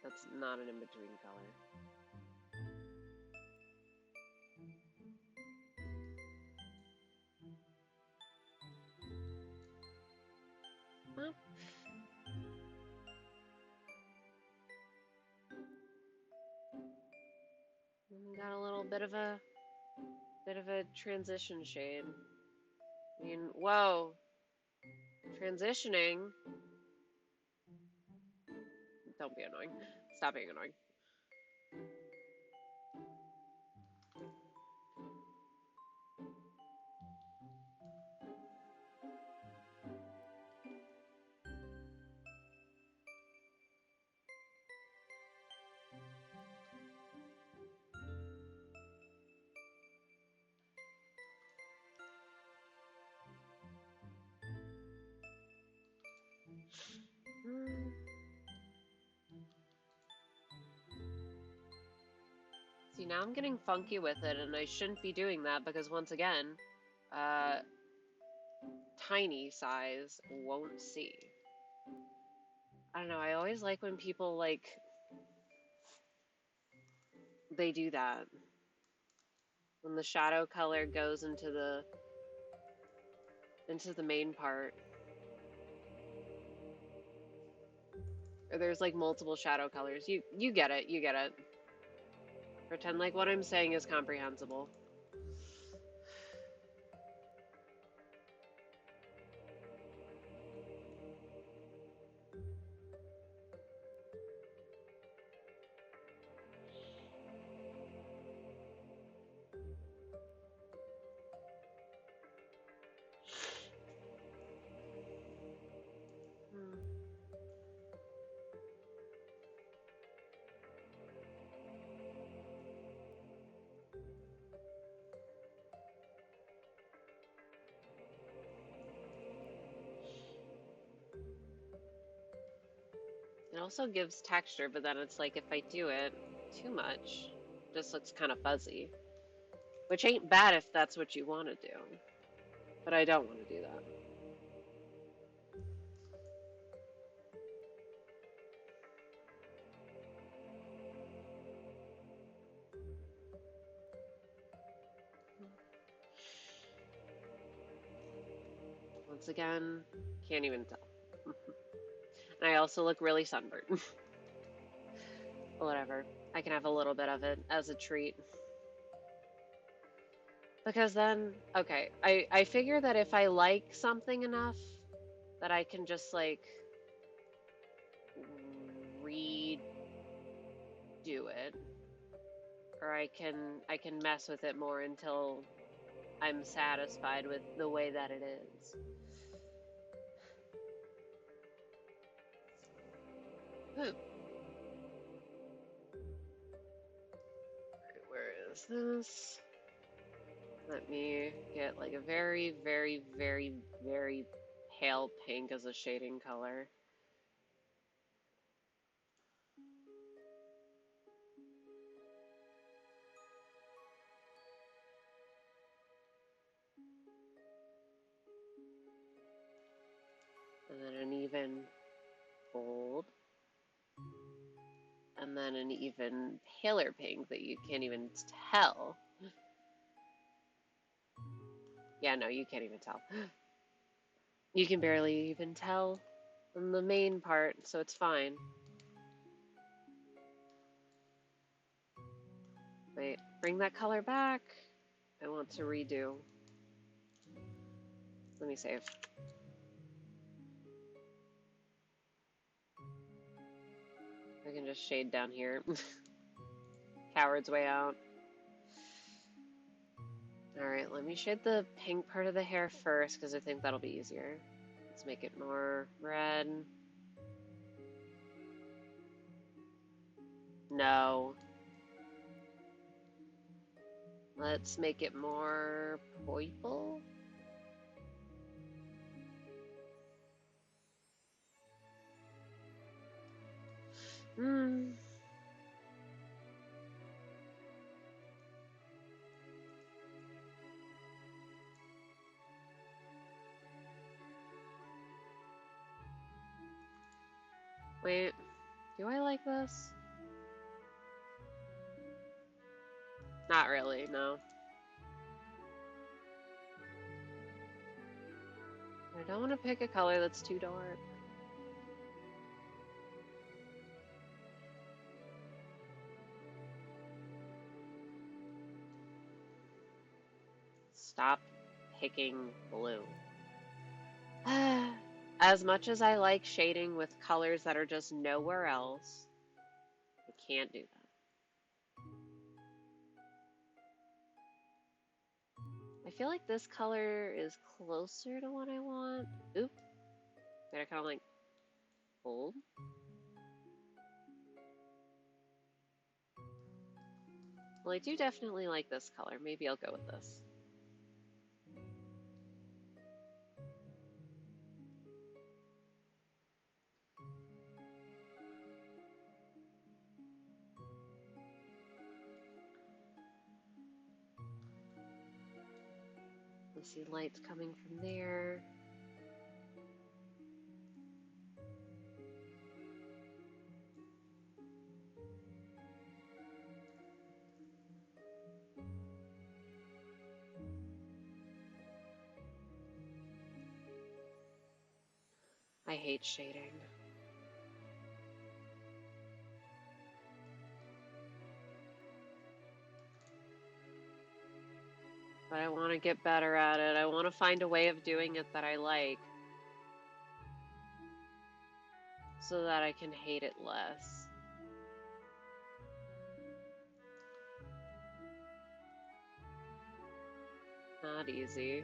A: That's not an in-between color. Huh? We got a little bit of a transition shade. I mean, whoa. Transitioning. Don't be annoying. Stop being annoying. See, now I'm getting funky with it, and I shouldn't be doing that because, once again, tiny size won't see. I don't know, I always like when people, like, they do that. When the shadow color goes into the main part. Or there's, like, multiple shadow colors. You get it, you get it. Pretend like what I'm saying is comprehensible. also gives texture, but then it's like if I do it too much, it just looks kind of fuzzy. Which ain't bad if that's what you want to do. But I don't want to do that. Once again, can't even tell. And I also look really sunburned. Whatever. I can have a little bit of it as a treat. Because then, okay, I figure that if I like something enough, that I can just like redo it, or I can mess with it more until I'm satisfied with the way that it is. Where is this? Let me get like a very, very, very, very pale pink as a shading color. And then an even gold. And then an even paler pink that you can't even tell. Yeah, no, you can't even tell. You can barely even tell in the main part, so it's fine. Wait, bring that color back. I want to redo. Let me save. I can just shade down here. Coward's way out. Alright, let me shade the pink part of the hair first, because I think that'll be easier. Let's make it more red. No. Let's make it more purple. Hmm. Wait, do I like this? Not really, no. I don't want to pick a color that's too dark. Stop picking blue. As much as I like shading with colors that are just nowhere else, I can't do that. I feel like this color is closer to what I want. Oop. Did I kind of like hold? Well, I do definitely like this color. Maybe I'll go with this. I see lights coming from there. I hate shading. But I want to get better at it. I want to find a way of doing it that I like, so that I can hate it less. Not easy.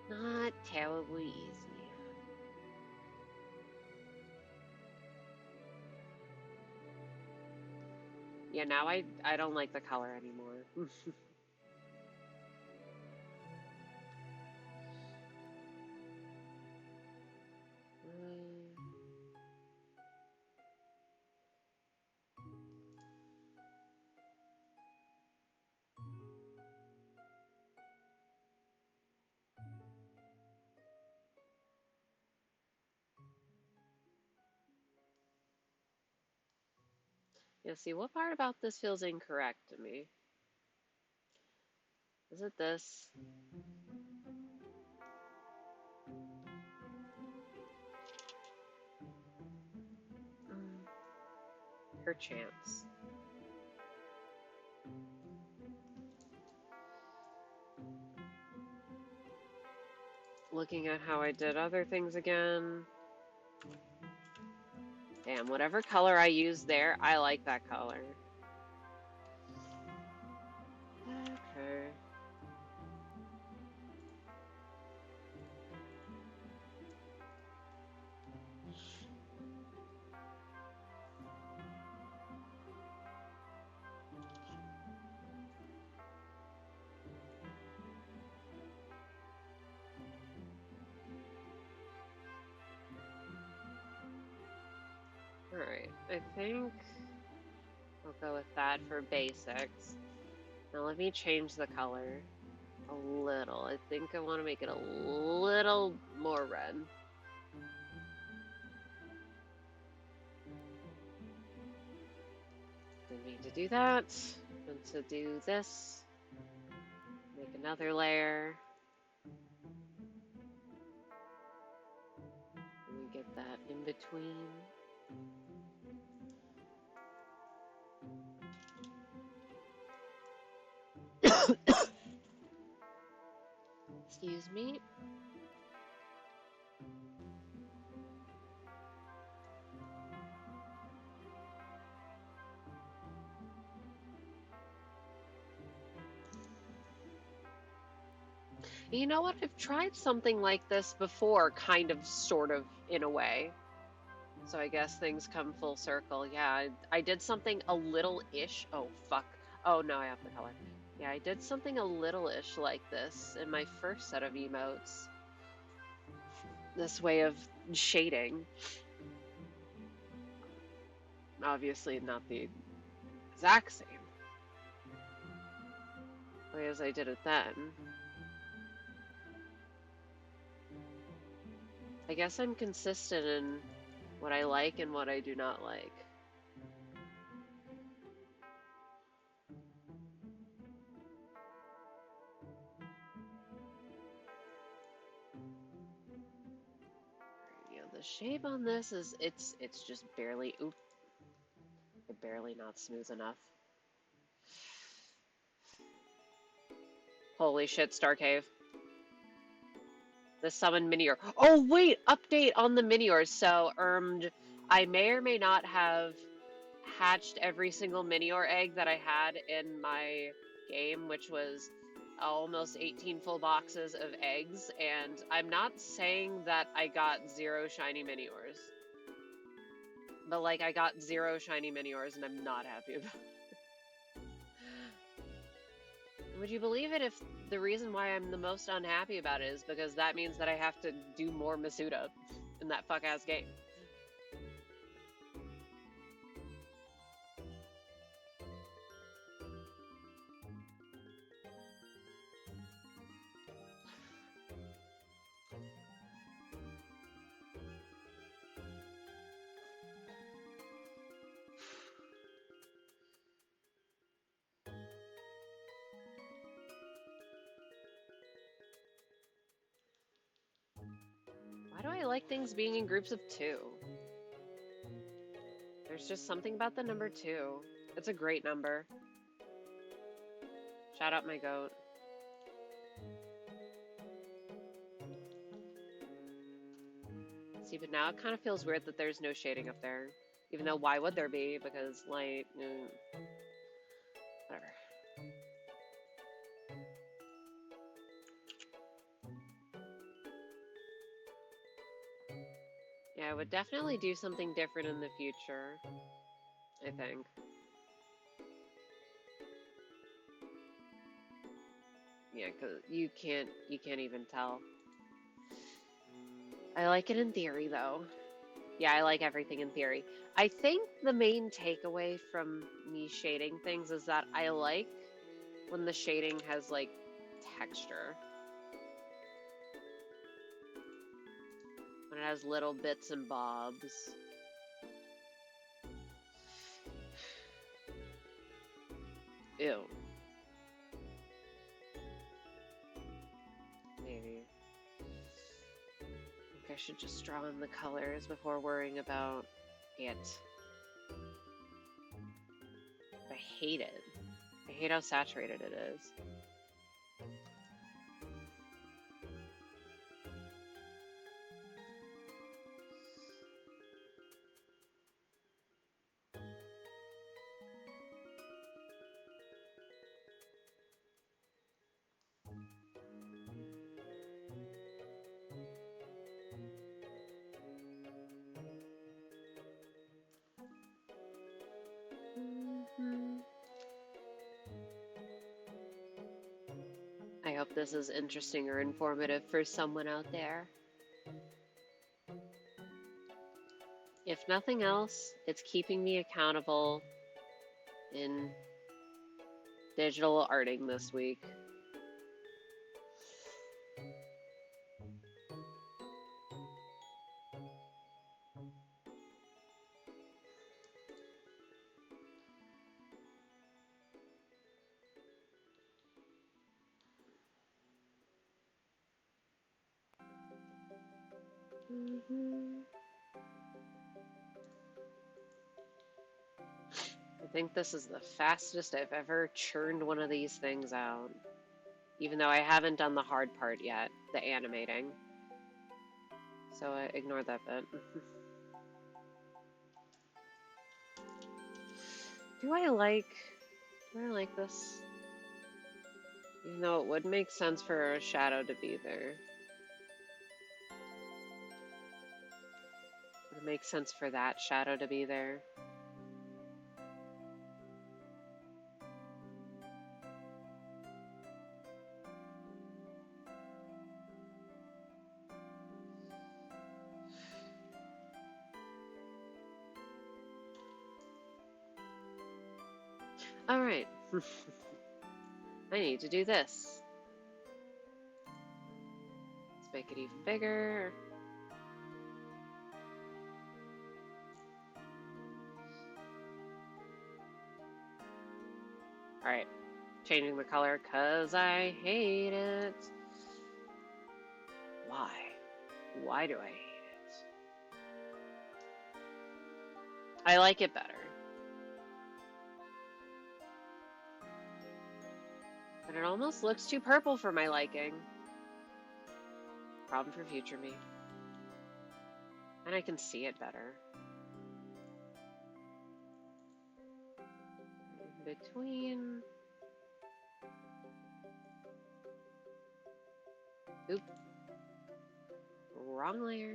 A: Not terribly easy. Yeah, now I don't like the color anymore. Yeah, see, what part about this feels incorrect to me? Is it this? Her chance. Looking at how I did other things again. Damn, whatever color I use there, I like that color. Okay. Alright, I think I'll go with that for basics. Now let me change the color a little. I think I want to make it a little more red. Didn't need to do that. And to do this, make another layer. And we get that in between. Excuse me. You know what? I've tried something like this before, kind of, sort of, in a way. So I guess things come full circle. Yeah, I did something a little-ish. Oh, fuck. Oh, no, I have the color. Yeah, I did something a little-ish like this in my first set of emotes. This way of shading. Obviously not the exact same way as I did it then. I guess I'm consistent in what I like and what I do not like. You know, the shape on this is it's just barely barely not smooth enough. Holy shit, Star Cave. The summoned Minior. Oh wait, update on the Miniors. So, I may or may not have hatched every single Minior egg that I had in my game, which was almost 18 full boxes of eggs, and I'm not saying that I got 0 shiny Miniors. But, like, I got 0 shiny Miniors, and I'm not happy about it. Would you believe it if the reason why I'm the most unhappy about it is because that means that I have to do more Masuda in that fuck-ass game. Why do I like things being in groups of 2? There's just something about the number 2. It's a great number. Shout out my goat. See, but now it kind of feels weird that there's no shading up there. Even though, why would there be? Because light, whatever. Yeah, I would definitely do something different in the future, I think. Yeah, because you can't even tell. I like it in theory, though. Yeah, I like everything in theory. I think the main takeaway from me shading things is that I like when the shading has, like, texture. When it has little bits and bobs. Ew. Maybe. I think I should just draw in the colors before worrying about it. I hate it. I hate how saturated it is. I hope this is interesting or informative for someone out there. If nothing else, it's keeping me accountable in digital arting this week. I think this is the fastest I've ever churned one of these things out. Even though I haven't done the hard part yet, the animating. So I ignore that bit. Do I like this? Even though it would make sense for a shadow to be there. It would make sense for that shadow to be there. All right. I need to do this. Let's make it even bigger. All right. Changing the color because I hate it. Why? Why do I hate it? I like it better. But it almost looks too purple for my liking. Problem for future me. And I can see it better. In between. Oop. Wrong layer.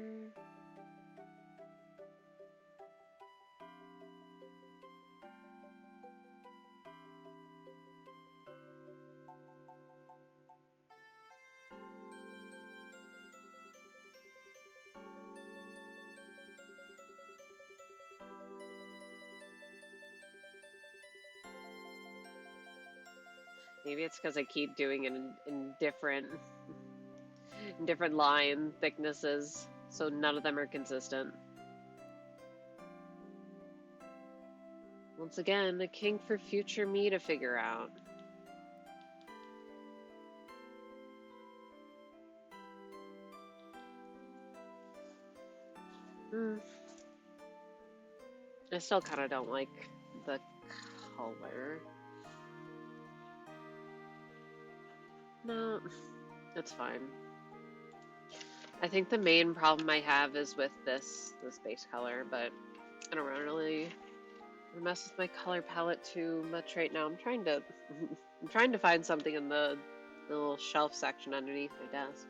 A: Maybe it's because I keep doing it in different line thicknesses, so none of them are consistent. Once again, a kink for future me to figure out. I still kind of don't like the color. No, it's fine. I think the main problem I have is with this base color, but I don't really mess with my color palette too much right now. I'm trying to find something in the little shelf section underneath my desk.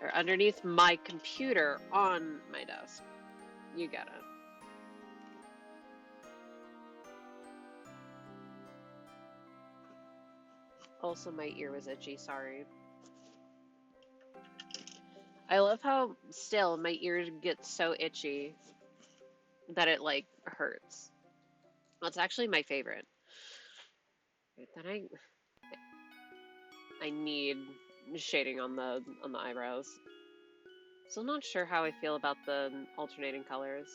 A: Or underneath my computer on my desk. You get it. Also, my ear was itchy, sorry. I love how still my ears get so itchy that it like hurts. That's actually my favorite. Right, then I need shading on the eyebrows. Still not sure how I feel about the alternating colors.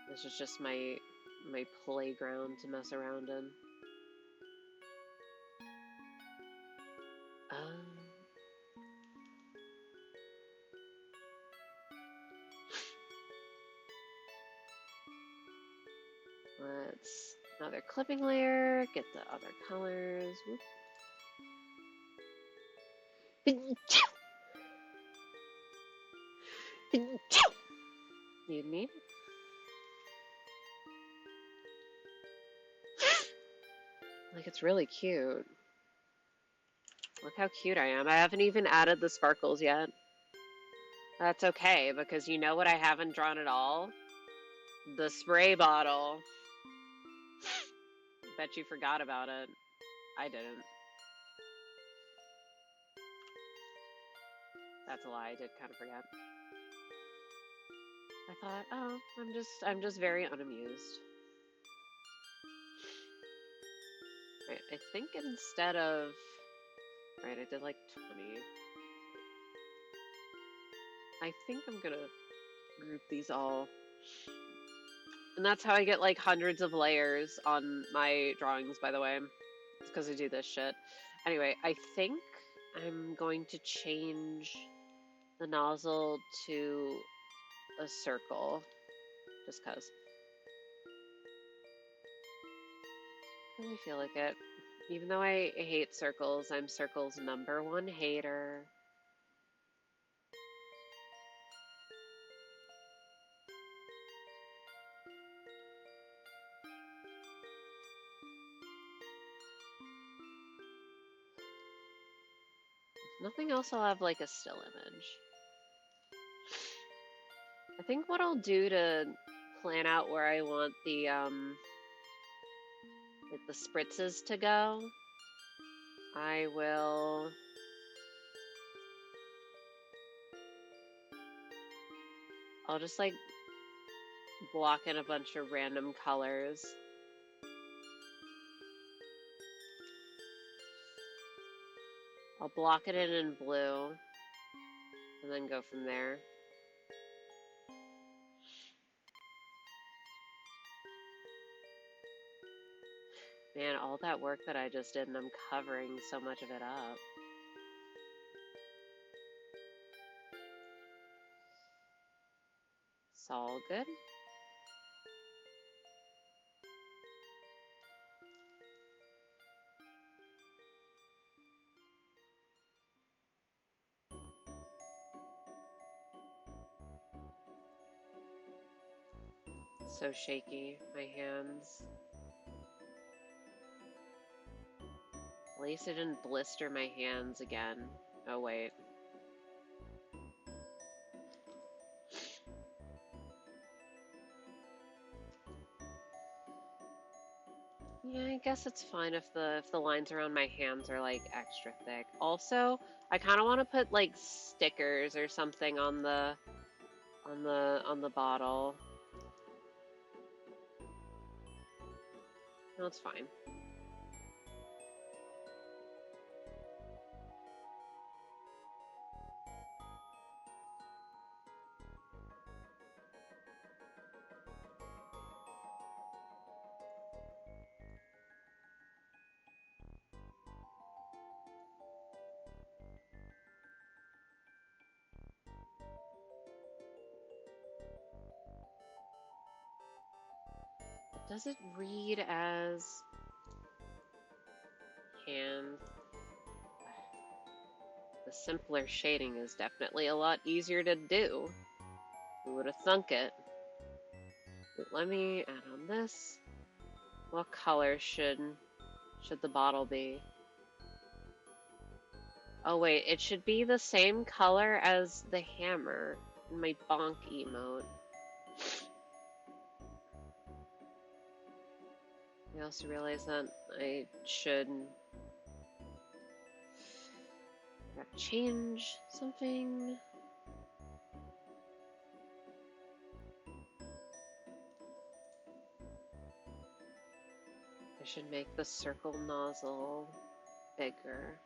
A: This is just my playground to mess around in. Let's another clipping layer, get the other colors. You need? Like, it's really cute. Look how cute I am. I haven't even added the sparkles yet. That's okay, because you know what I haven't drawn at all? The spray bottle. Bet you forgot about it. I didn't. That's a lie, I did kind of forget. I thought, oh, I'm just very unamused. Right, I think instead of, right, I did like 20. I think I'm gonna group these all. And that's how I get like hundreds of layers on my drawings, by the way. It's because I do this shit. Anyway, I think I'm going to change the nozzle to a circle. Just because. I feel like it. Even though I hate circles, I'm circles #1 hater. If nothing else, I'll have like a still image. I think what I'll do to plan out where I want the like the spritzes to go, I'll just like block in a bunch of random colors. I'll block it in blue and then go from there. Man, all that work that I just did, and I'm covering so much of it up. It's all good. So shaky, my hands. At least I didn't blister my hands again. Oh, wait. Yeah, I guess it's fine if the lines around my hands are like extra thick. Also, I kind of want to put like stickers or something on the bottle. No, it's fine. Does it read as hand? The simpler shading is definitely a lot easier to do. Who would have thunk it? But let me add on this. What color should the bottle be? Oh wait, it should be the same color as the hammer in my bonk emote. I also realized that I should change something. I should make the circle nozzle bigger.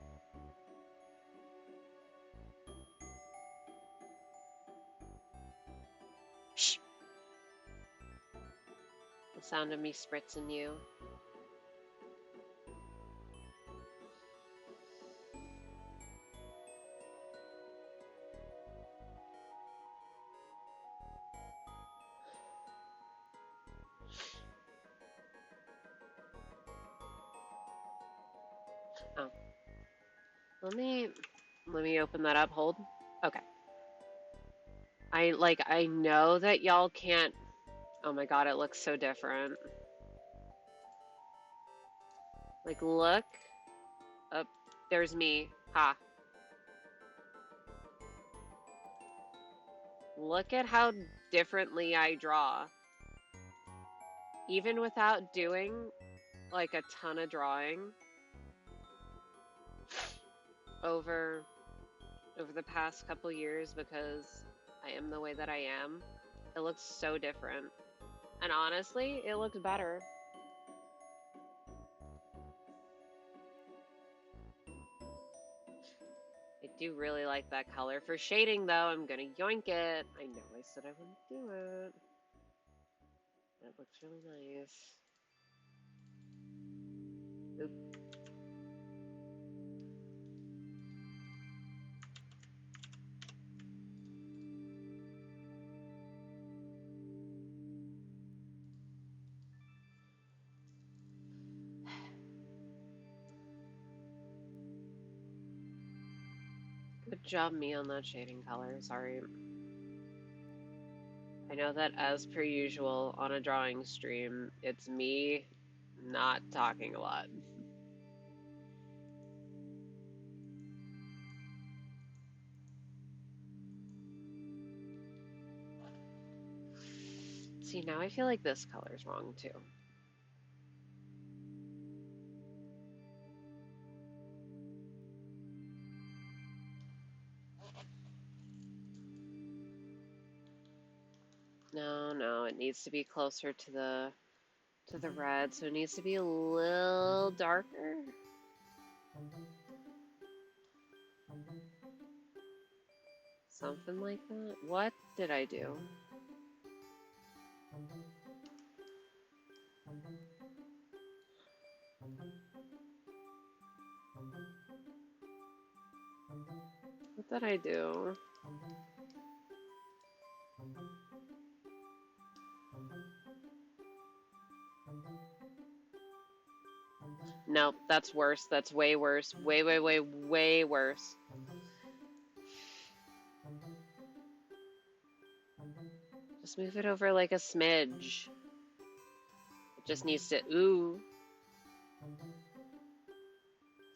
A: Shh. sound of me spritzing you. Oh. Let me open that up. Hold. Okay. I know that y'all can't. Oh my god, it looks so different. Like, look. Up. There's me. Ha. Look at how differently I draw. Even without doing, like, a ton of drawing over the past couple years because I am the way that I am. It looks so different. And honestly, it looks better. I do really like that color. For shading, though, I'm gonna yoink it. I know I said I wouldn't do it. That looks really nice. Oop. Good job me on that shading color. Sorry. I know that as per usual on a drawing stream, it's me not talking a lot. See, now I feel like this color's wrong too. No, it needs to be closer to the red, so it needs to be a little darker. Something like that. What did I do? What did I do? Nope, that's worse. That's way worse. Way worse. Just move it over like a smidge. It just needs to, ooh.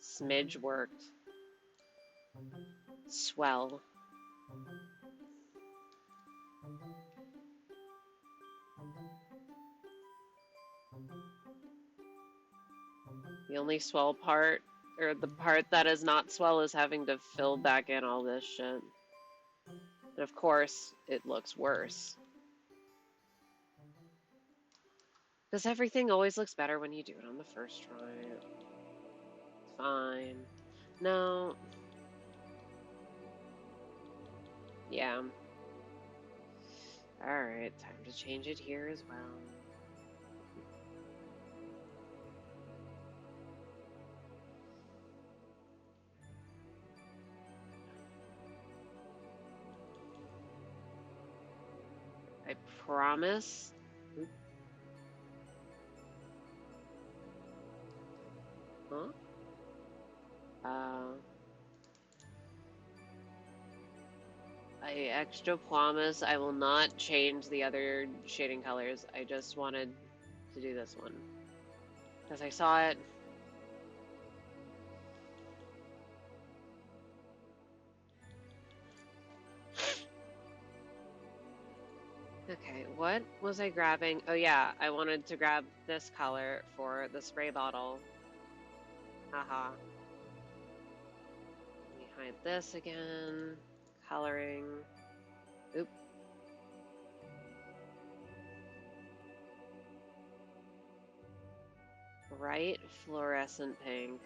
A: Smidge worked. Swell. The only swell part, or the part that is not swell, is having to fill back in all this shit. And of course, it looks worse. Because everything always looks better when you do it on the first try. It's fine. No. Yeah. Alright, time to change it here as well. I promise. Huh? I extra promise I will not change the other shading colors. I just wanted to do this one. Because I saw it. Okay, what was I grabbing? Oh yeah, I wanted to grab this color for the spray bottle. Haha. Let me hide this again. Coloring. Oop. Bright fluorescent pink.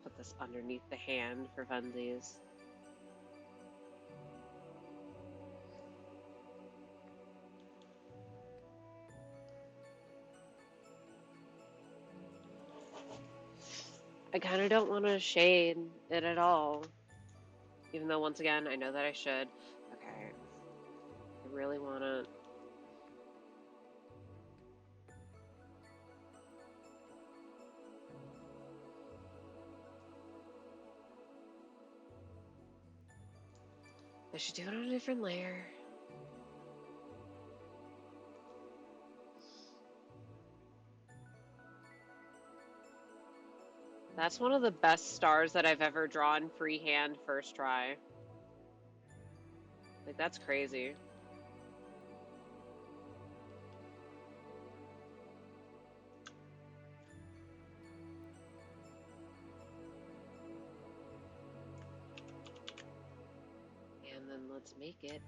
A: Put this underneath the hand for funsies. I kind of don't want to shade it at all. Even though, once again, I know that I should. Okay. I really want to... I should do it on a different layer. That's one of the best stars that I've ever drawn freehand first try. Like, that's crazy. And then let's make it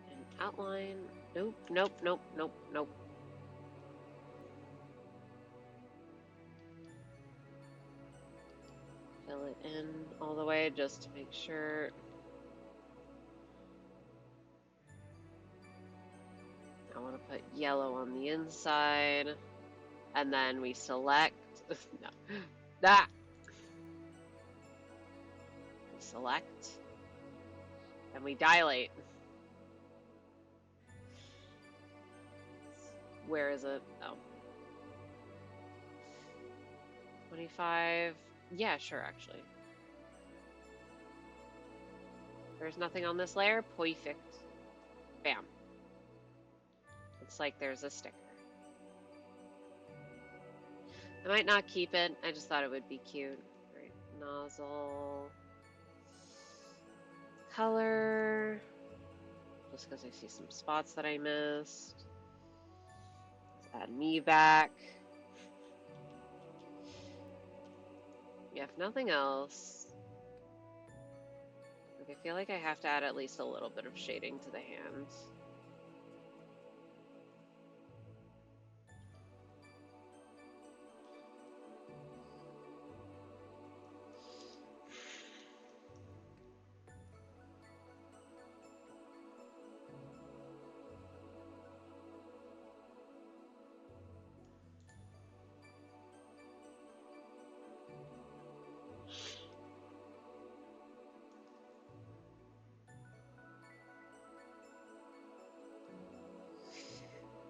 A: an outline. Nope, nope, nope, nope, nope. Fill it in all the way just to make sure. I want to put yellow on the inside. And then we select. No. That. We select. And we dilate. Where is it? Oh. 25. Yeah, sure, actually. There's nothing on this layer. Perfect. Bam. Looks like there's a sticker. I might not keep it. I just thought it would be cute. Right. Nozzle. Color. Just because I see some spots that I missed. Let's add me back. Yeah, if nothing else, like, I feel like I have to add at least a little bit of shading to the hands.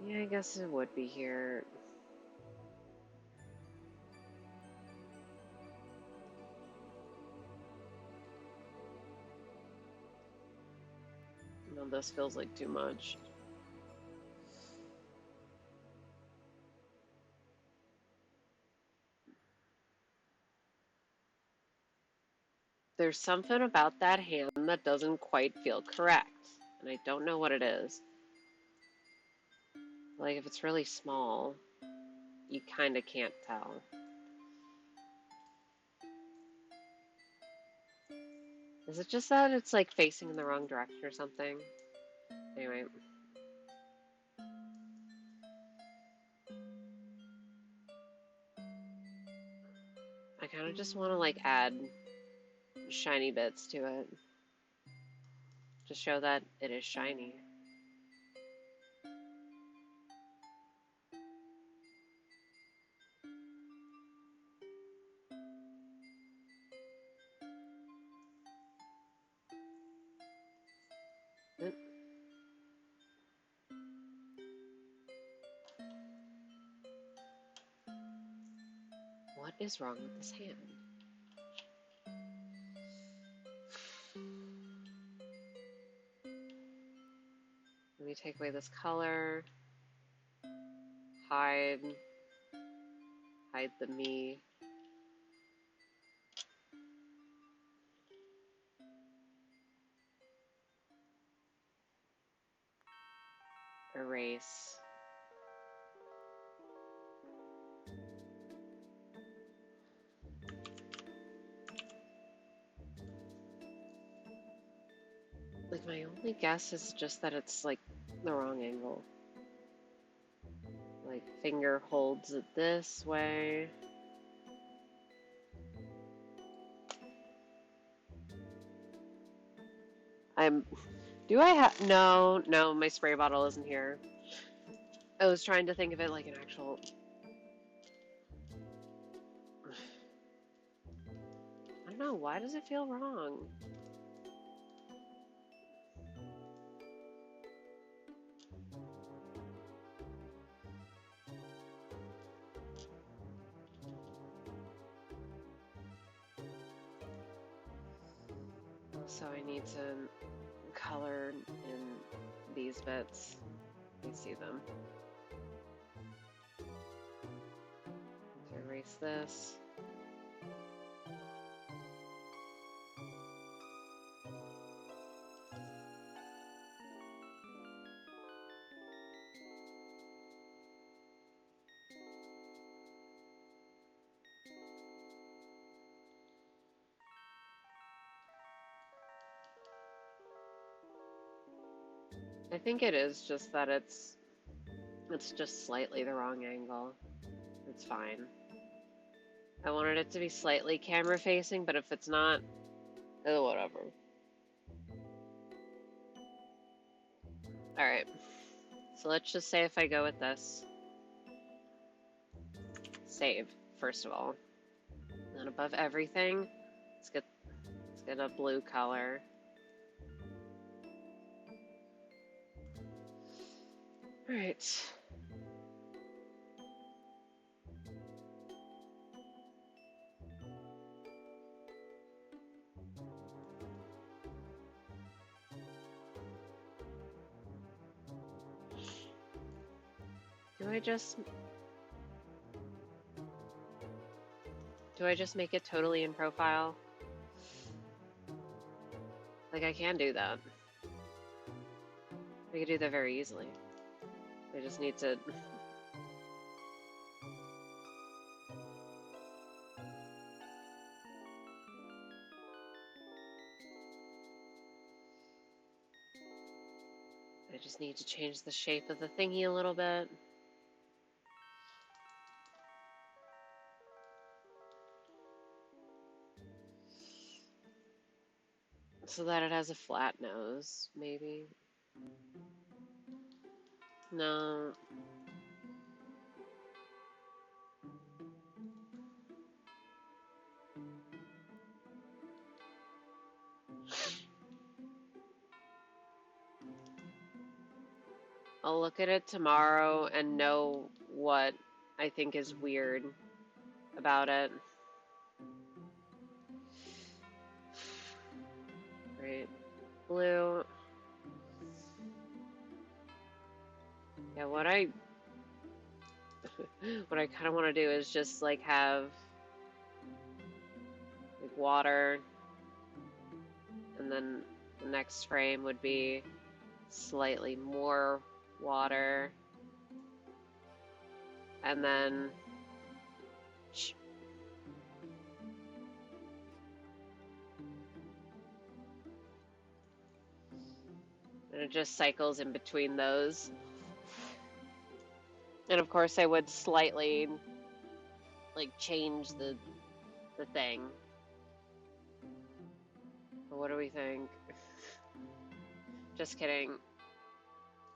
A: Yeah, I guess it would be here. No, this feels like too much. There's something about that hand that doesn't quite feel correct, and I don't know what it is. Like, if it's really small, you kind of can't tell. Is it just that it's like facing in the wrong direction or something? Anyway. I kind of just want to like add shiny bits to it. To show that it is shiny. What is wrong with this hand? Let me take away this color. Hide the me. Erase. Like, my only guess is just that it's like the wrong angle. Like, finger holds it this way. Do I have, no, my spray bottle isn't here. I was trying to think of it like an actual, know. Why does it feel wrong? Also, I need to color in these bits. I see them. To erase this. I think it is just that it's just slightly the wrong angle. It's fine. I wanted it to be slightly camera facing, but if it's not, whatever. Alright. So let's just say if I go with this. Save, first of all. And then above everything, let's get a blue color. Alright. Do I just make it totally in profile? Like, I can do that. I could do that very easily. I just need to... I just need to change the shape of the thingy a little bit. So that it has a flat nose, maybe. No. I'll look at it tomorrow and know what I think is weird about it. Right. Blue. Yeah, what I kind of want to do is just like have like water, and then the next frame would be slightly more water, and then it just cycles in between those. And of course I would slightly like change the thing. But what do we think? Just kidding.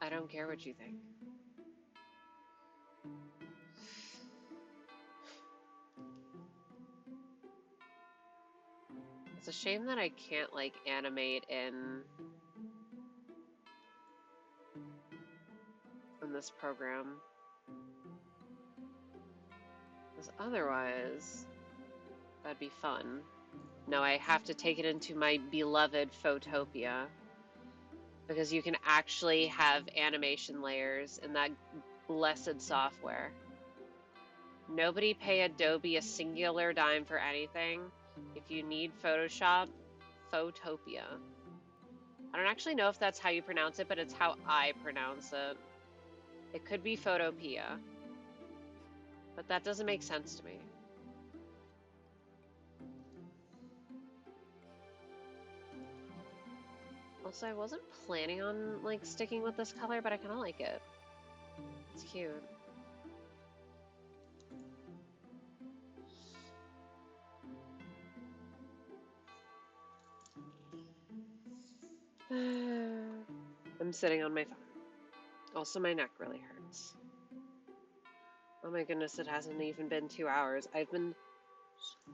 A: I don't care what you think. It's a shame that I can't like animate in this program. Because otherwise, that'd be fun. No, I have to take it into my beloved Photopia. Because you can actually have animation layers in that blessed software. Nobody pay Adobe a singular dime for anything. If you need Photoshop, Photopia. I don't actually know if that's how you pronounce it, but it's how I pronounce it. It could be Photopia. But that doesn't make sense to me. Also, I wasn't planning on like sticking with this color, but I kind of like it. It's cute. I'm sitting on my phone. Also, my neck really hurts. Oh my goodness, it hasn't even been 2 hours. I've been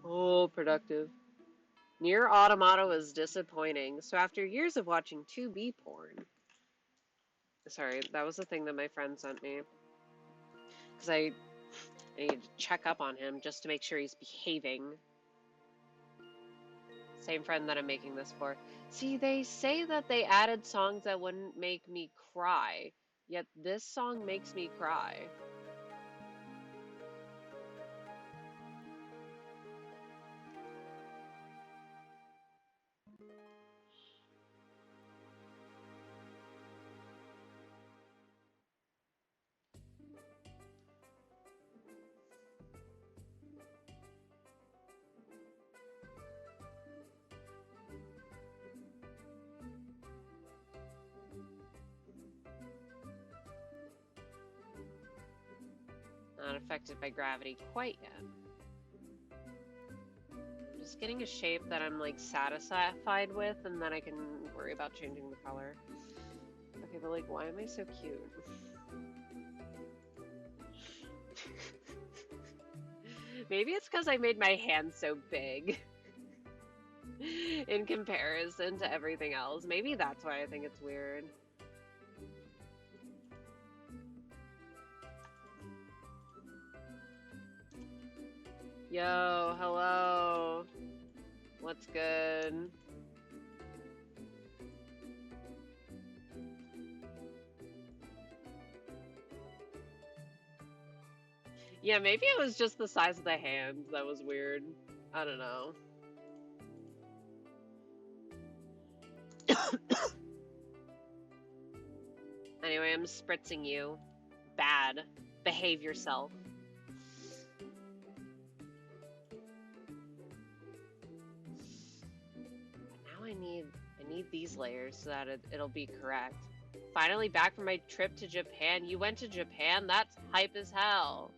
A: so productive. Near Automata was disappointing, so after years of watching 2B porn, sorry, that was the thing that my friend sent me, because I need to check up on him just to make sure he's behaving. Same friend that I'm making this for. See, they say that they added songs that wouldn't make me cry, yet this song makes me cry. Not affected by gravity quite yet. I'm just getting a shape that I'm like satisfied with, and then I can worry about changing the color. Okay, but like, why am I so cute? Maybe it's because I made my hand so big in comparison to everything else. Maybe that's why I think it's weird. Yo, hello. What's good? Yeah, maybe it was just the size of the hand that was weird. I don't know. Anyway, I'm spritzing you. Bad. Behave yourself. Now I need these layers so that it'll be correct. Finally back from my trip to Japan. You went to Japan? That's hype as hell.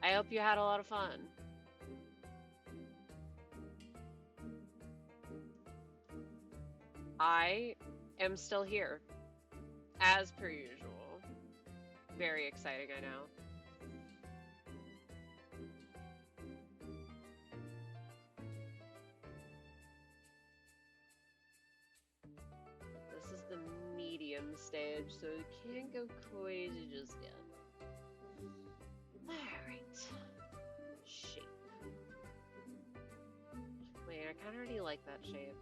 A: I hope you had a lot of fun. I am still here, as per usual. Very exciting, I know. This is the medium stage, so it can't go crazy just yet. Alright. Shape. Wait, I kind of already like that shape.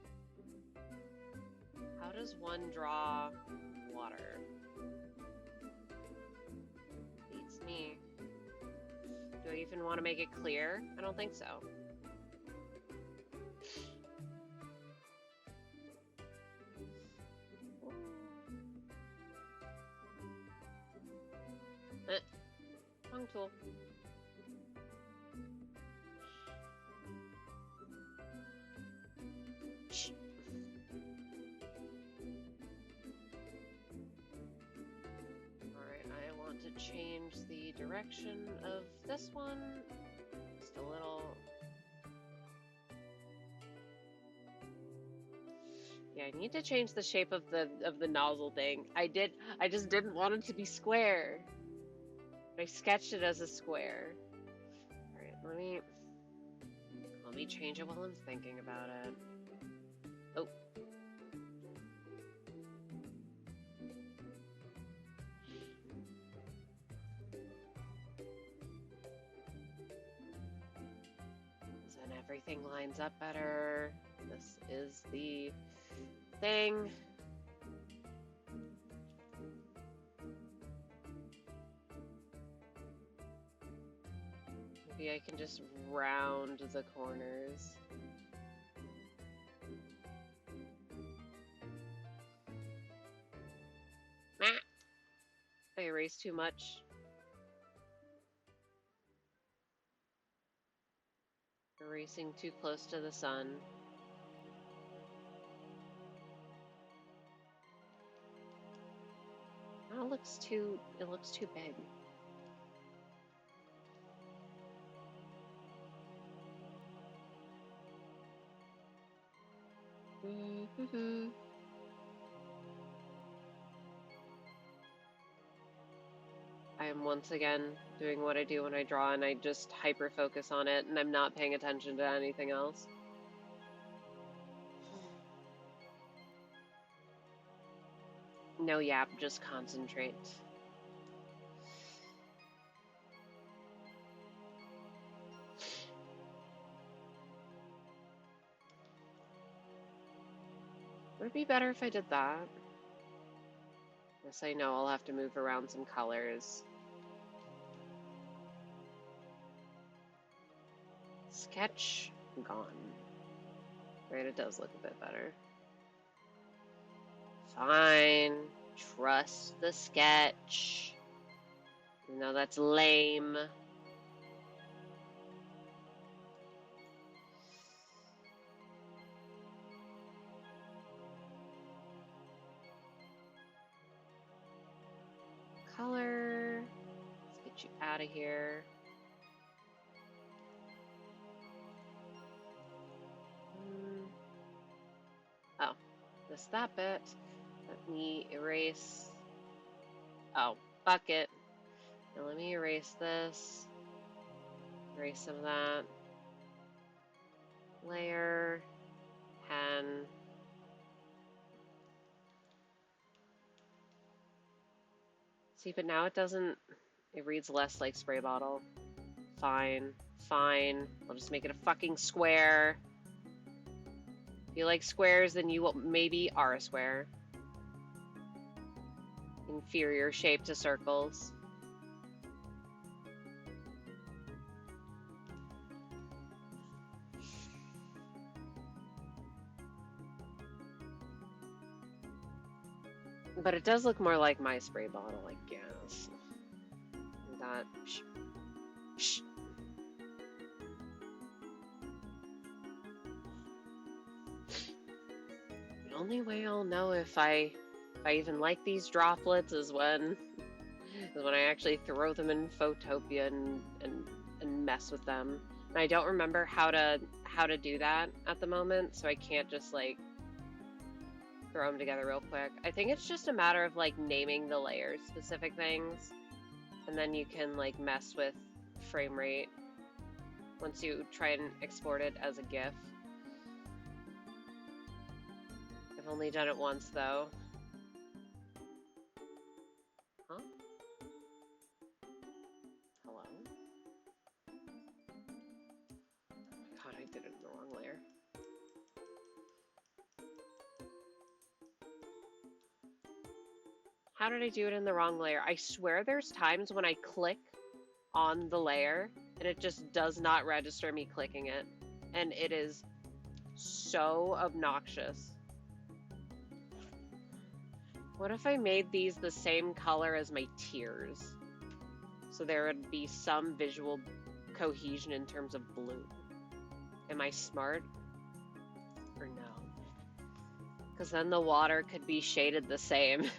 A: How does one draw water? Beats me. Do I even want to make it clear? I don't think so. Wrong tool. Alright, I want to change the direction of this one just a little. Yeah, I need to change the shape of the nozzle thing. I just didn't want it to be square. I sketched it as a square. Alright, let me change it while I'm thinking about it. Oh. Then everything lines up better. This is the thing. Maybe I can just round the corners. I erased too much. Erasing too close to the sun. Oh, it looks too big. I am once again doing what I do when I draw, and I just hyper focus on it, and I'm not paying attention to anything else. No yap, just concentrate. Would it be better if I did that? Yes, I know I'll have to move around some colors. Sketch gone. Right, it does look a bit better. Fine. Trust the sketch. No, that's lame. Color. Let's get you out of here. Oh, missed that bit. Let me erase. Oh, bucket. Now let me erase this. Erase some of that. Layer. Pen. See, but now it doesn't. It reads less like spray bottle. Fine. Fine. I'll just make it a fucking square. If you like squares, then you maybe are a square. Inferior shape to circles. But it does look more like my spray bottle, I guess. That. Psh, psh. The only way I'll know if I even like these droplets is when I actually throw them in Photopia and mess with them. And I don't remember how to do that at the moment, so I can't just like throw them together real quick. I think it's just a matter of like naming the layers, specific things, and then you can like mess with frame rate once you try and export it as a GIF. I've only done it once though. Huh? Hello? God, I did it in the wrong layer. How did I do it in the wrong layer? I swear there's times when I click on the layer and it just does not register me clicking it. And it is so obnoxious. What if I made these the same color as my tears? So there would be some visual cohesion in terms of blue. Am I smart? Or no? Because then the water could be shaded the same.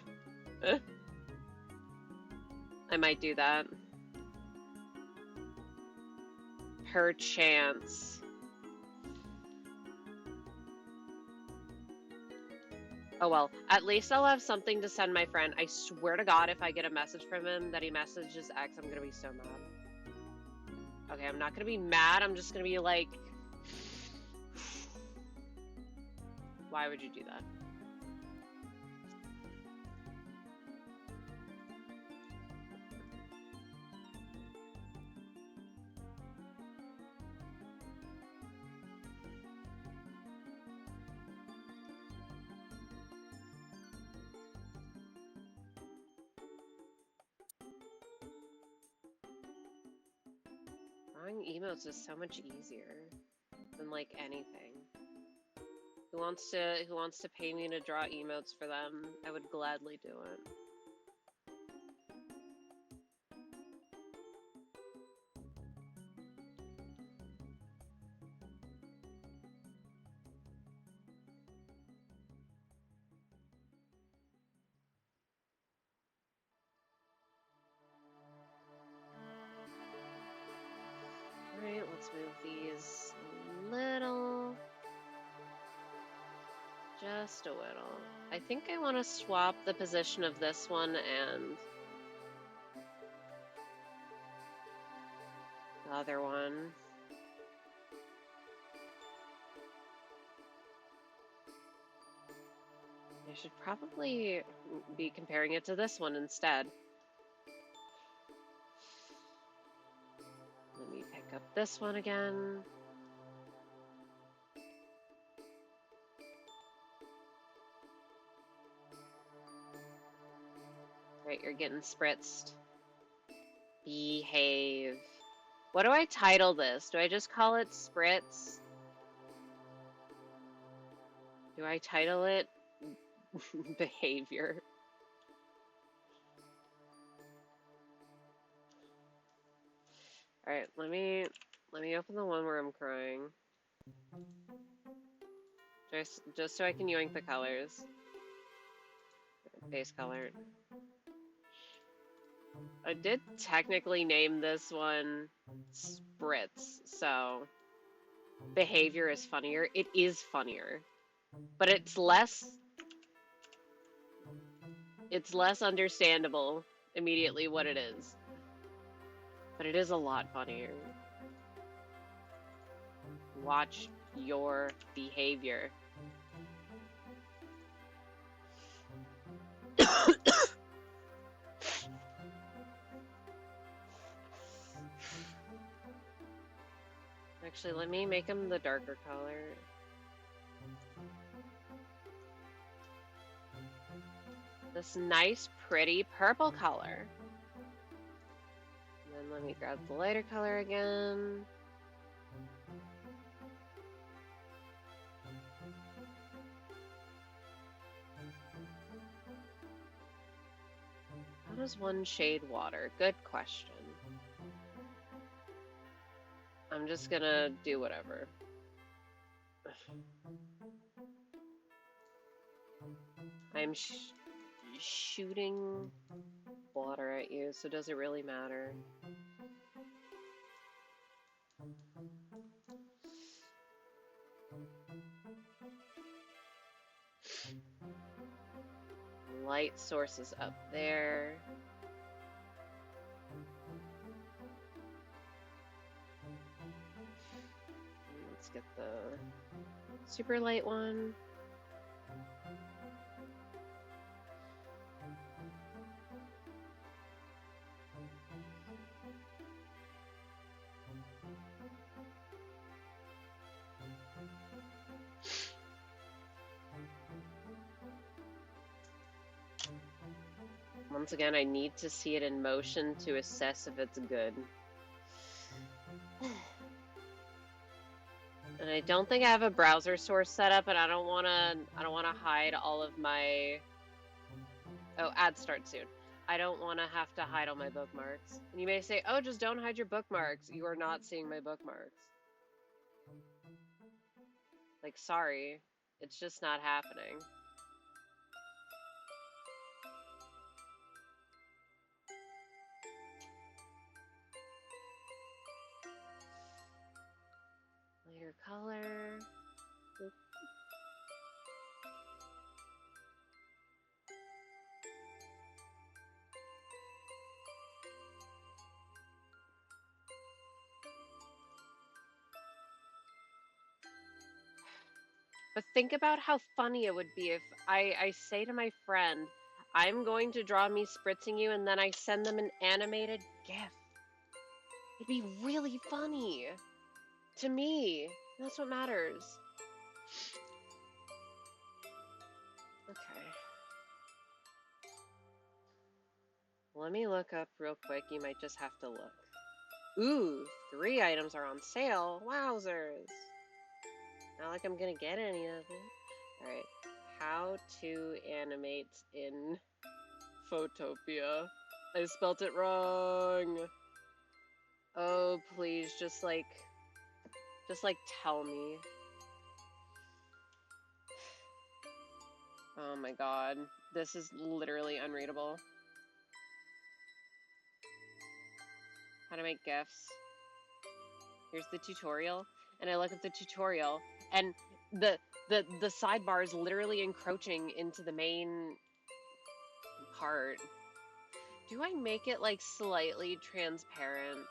A: I might do that. Perchance. Oh well, at least I'll have something to send my friend. I swear to God, if I get a message from him that he messages X, I'm gonna be so mad. Okay, I'm not gonna be mad, I'm just gonna be like... Why would you do that? Drawing emotes is so much easier than like anything. Who wants to pay me to draw emotes for them? I would gladly do it. Alright, let's move these a little. Just a little. I think I want to swap the position of this one and the other one. I should probably be comparing it to this one instead. Let me pick up this one again. Right, you're getting spritzed. Behave. What do I title this? Do I just call it Spritz? Do I title it Behavior? All right, let me open the one where I'm crying. Just so I can yoink the colors. Base color. I did technically name this one Spritz, so Behavior is funnier. It is funnier, but it's less understandable immediately what it is. But it is a lot funnier. Watch your behavior. Actually, let me make him the darker color. This nice, pretty purple color. And then let me grab the lighter color again. How does one shade water? Good question. I'm just gonna do whatever. I'm shooting water at you, so does it really matter? Light sources up there. Let's get the super light one. Once again, I need to see it in motion to assess if it's good. And I don't think I have a browser source set up, and I don't wanna hide all of my. Oh, ads start soon. I don't wanna have to hide all my bookmarks. And you may say, "Oh, just don't hide your bookmarks." You are not seeing my bookmarks. Like, sorry, it's just not happening. Lighter color. Oop. But think about how funny it would be if I say to my friend, I'm going to draw me spritzing you, and then I send them an animated GIF. It'd be really funny. To me. That's what matters. Okay. Let me look up real quick. You might just have to look. Ooh, 3 items are on sale. Wowzers. Not like I'm gonna get any of it. Alright. How to animate in Photopia. I spelt it wrong. Oh, please, just like tell me. Oh my god. This is literally unreadable. How to make GIFs. Here's the tutorial. And I look at the tutorial, and the sidebar is literally encroaching into the main part. Do I make it like slightly transparent?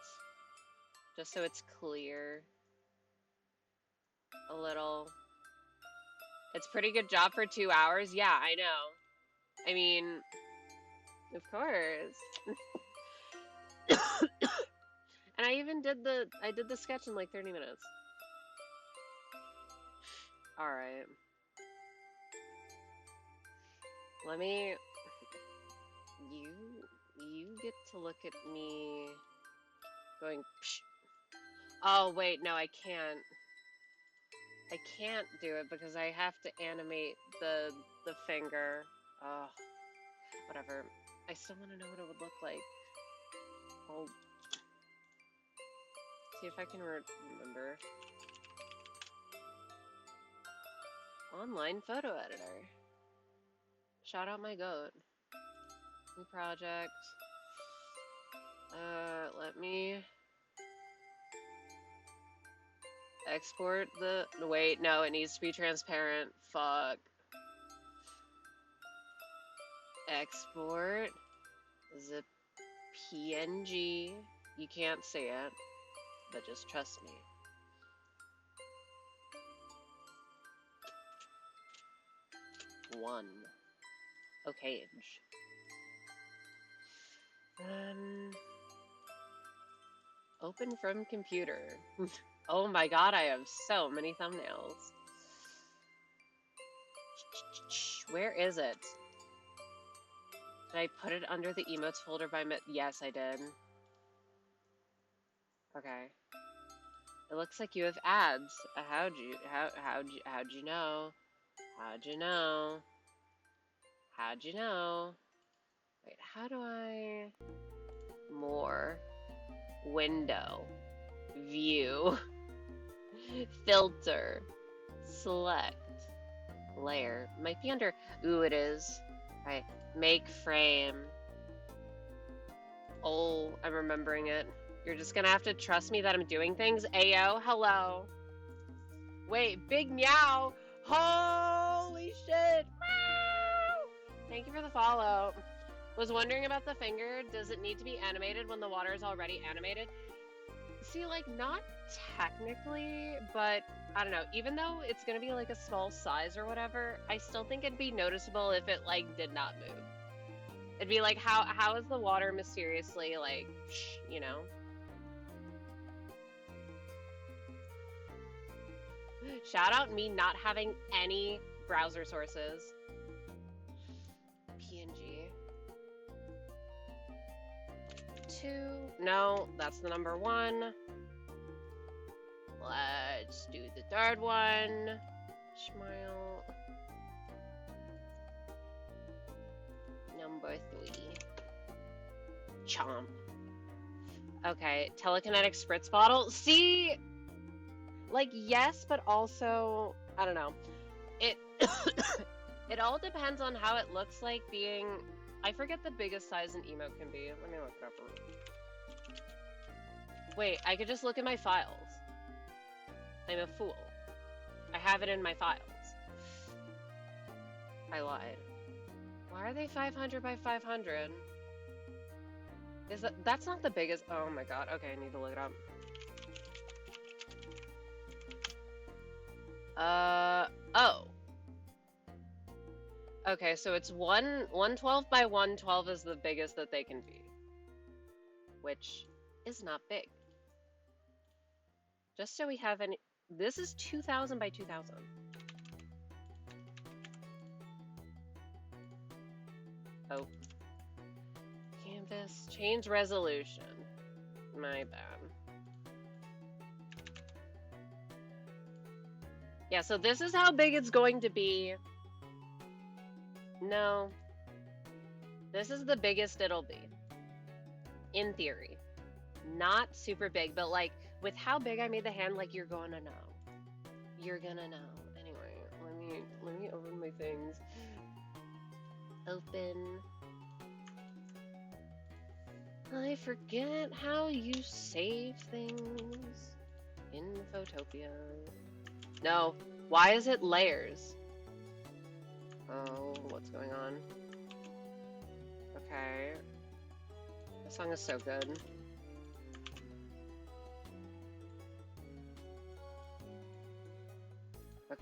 A: Just so it's clear. A little. It's a pretty good job for 2 hours. Yeah, I know. I mean, of course. And I even did the sketch in like 30 minutes. All right. Let me. You get to look at me going. Psh. Oh wait, no, I can't. I can't do it because I have to animate the finger. Oh, whatever. I still want to know what it would look like. I'll see if I can remember. Online photo editor. Shout out my goat. New project. Let me export the. Wait, no, it needs to be transparent. Fuck. Export the PNG. You can't see it, but just trust me. One. Okay. Open from computer. Oh my god, I have so many thumbnails. Where is it? Did I put it under the emotes folder by yes, I did. Okay. It looks like you have ads. How'd you know? How'd you know? How'd you know? Wait, how do I... More. Window. View. Filter. Select. Layer. Might be under... Ooh, it is. Right. Make frame. Oh, I'm remembering it. You're just gonna have to trust me that I'm doing things. Ayo, hello. Wait, big meow. Holy shit. Meow. Thank you for the follow. Was wondering about the finger. Does it need to be animated when the water is already animated? See, like, not technically, but I don't know. Even though it's gonna be like a small size or whatever, I still think it'd be noticeable if it like did not move. It'd be like, how is the water mysteriously like, you know? Shout out me not having any browser sources. PNG. 2. No, that's the number 1. Let's do the third one. Smile. Number 3. Chomp. Okay, telekinetic spritz bottle. See, like, yes, but also, I don't know. It it all depends on how it looks like being. I forget the biggest size an emote can be. Let me look it up. Wait, I could just look at my files. I'm a fool. I have it in my files. I lied. Why are they 500 by 500? Is that's not the biggest? Oh my god. Okay, I need to look it up. Oh. Okay, so it's 112 by 112 is the biggest that they can be. Which is not big. Just so we have any... This is 2000 by 2000. Oh. Canvas. Change resolution. My bad. Yeah, so this is how big it's going to be. No. This is the biggest it'll be. In theory. Not super big, but like, with how big I made the hand, like, you're gonna know. You're gonna know. Anyway, let me open my things. Open. I forget how you save things in Photopia. No. Why is it layers? Oh, what's going on? Okay. The song is so good.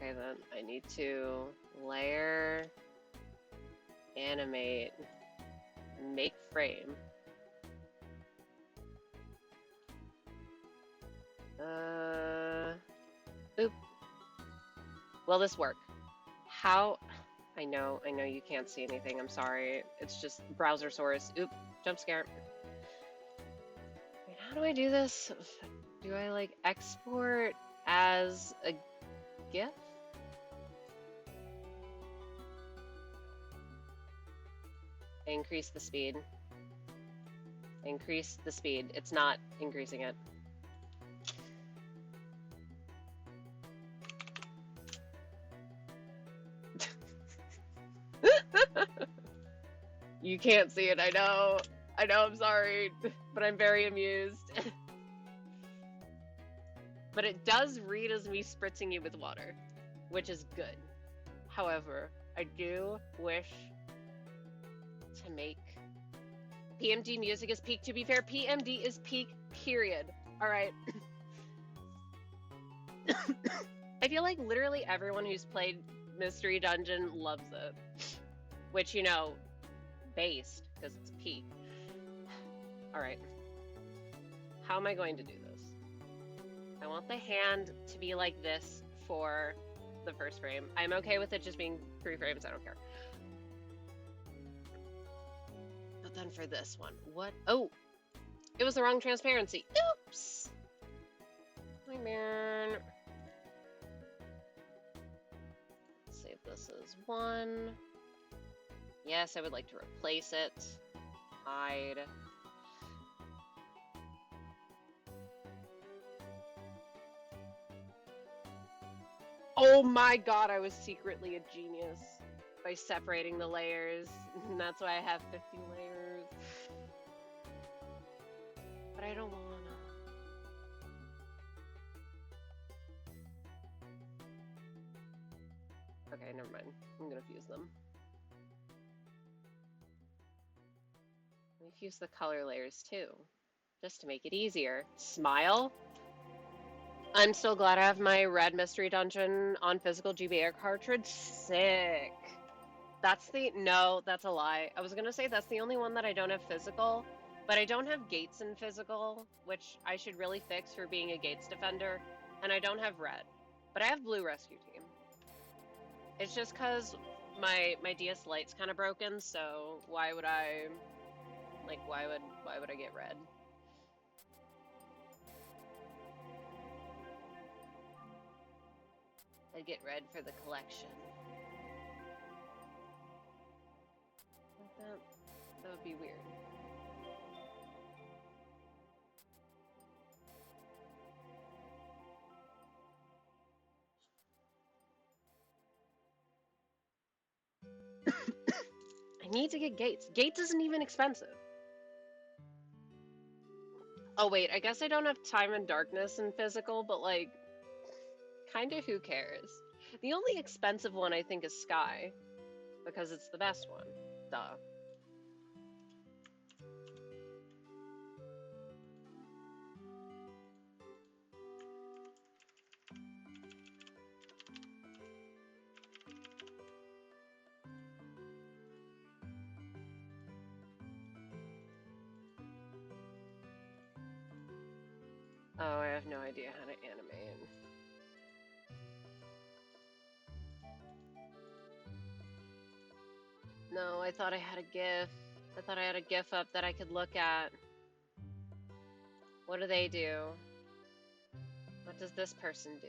A: Okay, then I need to layer, animate, make frame. Oop. Will this work? How? I know you can't see anything. I'm sorry. It's just browser source. Oop, jump scare. Wait, how do I do this? Do I like export as a GIF? Increase the speed. Increase the speed. It's not increasing it. You can't see it, I know. I know, I'm sorry, but I'm very amused. But it does read as me spritzing you with water, which is good. However, I do wish to make... PMD music is peak. To be fair, PMD is peak, period. Alright. I feel like literally everyone who's played Mystery Dungeon loves it. Which, you know, based, because it's peak. Alright. How am I going to do this? I want the hand to be like this for the first frame. I'm okay with it just being 3 frames, I don't care. But then for this one, what? Oh! It was the wrong transparency. Oops! My man. Let's see if this is 1. Yes, I would like to replace it. Hide. Oh my god, I was secretly a genius by separating the layers. And that's why I have 50 layers. But I don't wanna. Okay, never mind. I'm gonna fuse them. Let me fuse the color layers too, just to make it easier. Smile. I'm still glad I have my red Mystery Dungeon on physical GBA cartridge. Sick. That's the... No, that's a lie. I was gonna say that's the only one that I don't have physical, but I don't have Gates in physical, which I should really fix for being a Gates defender, and I don't have red, but I have blue Rescue Team. It's just because my DS Lite's kind of broken, so why would I... Like, why would I get red? I'd get red for the collection. That would be weird. I need to get Gates. Gates isn't even expensive. Oh wait, I guess I don't have Time and Darkness in physical, but like, kinda who cares? The only expensive one I think is Sky, because it's the best one. Duh. Oh, I have no idea how to animate. No, I thought I had a GIF. I thought I had a GIF up that I could look at. What do they do? What does this person do?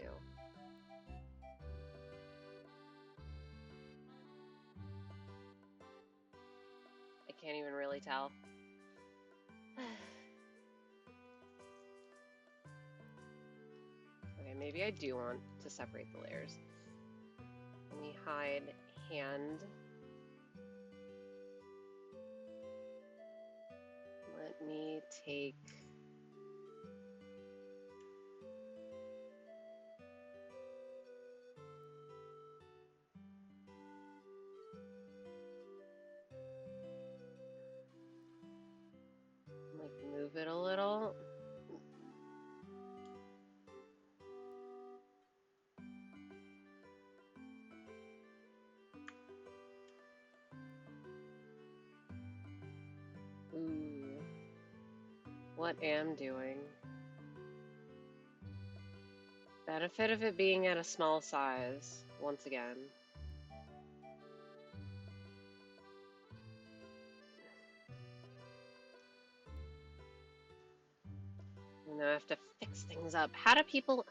A: I can't even really tell. Okay, maybe I do want to separate the layers. Let me hide hand. Let me take... like, move it a little. what am doing. Benefit of it being at a small size, once again. And then I have to fix things up. How do people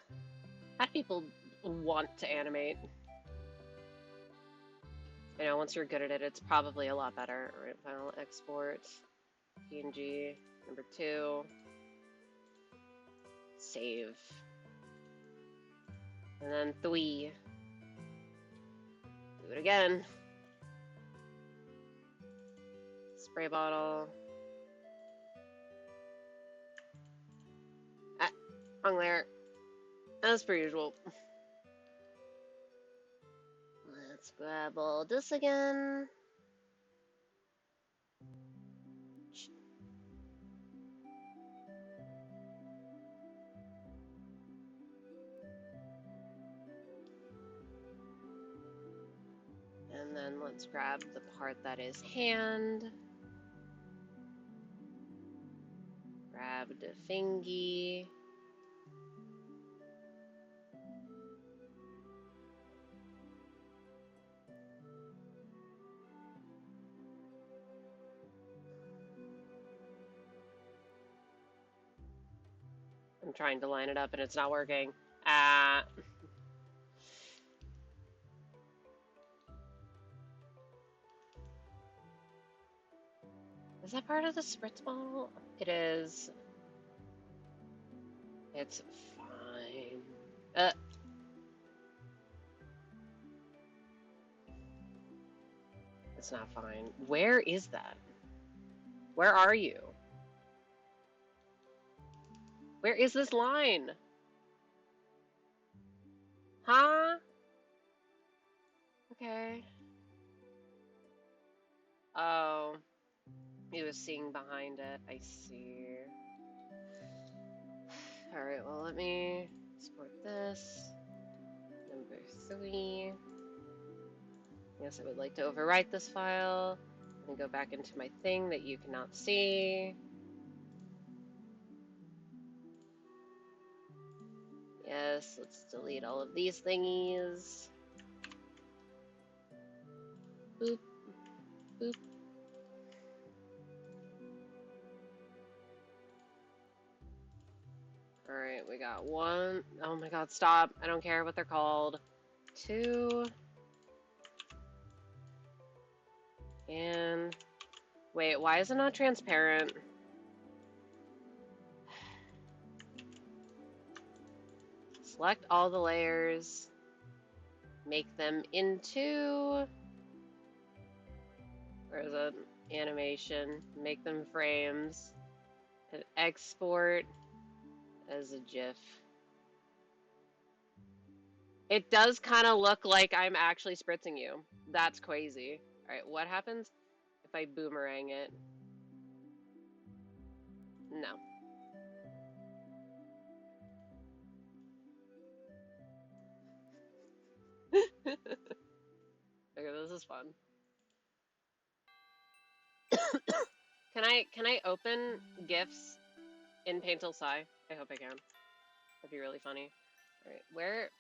A: want to animate? You know, once you're good at it, it's probably a lot better. All right, final export, PNG, number 2, save. And then 3. Do it again. Spray bottle. Ah, wrong layer. As per usual. Let's grab all this again. And then let's grab the part that is hand. Grab the thingy. I'm trying to line it up and it's not working. Ah. Is that part of the spritz bottle? It is. It's fine. It's not fine. Where is that? Where are you? Where is this line? Huh? Okay. Oh. He was seeing behind it. I see. Alright, well, let me export this. Number 3. Yes, I would like to overwrite this file and go back into my thing that you cannot see. Yes, let's delete all of these thingies. Boop, boop. Alright, we got 1. Oh my god, stop. I don't care what they're called. 2. And wait, why is it not transparent? Select all the layers. Make them into... Where is it? Animation. Make them frames. And export as a GIF. It does kind of look like I'm actually spritzing you. That's crazy. Alright, what happens if I boomerang it? No. Okay, this is fun. Can I open GIFs in Painter's Sai? I hope I can. That'd be really funny. Alright, where...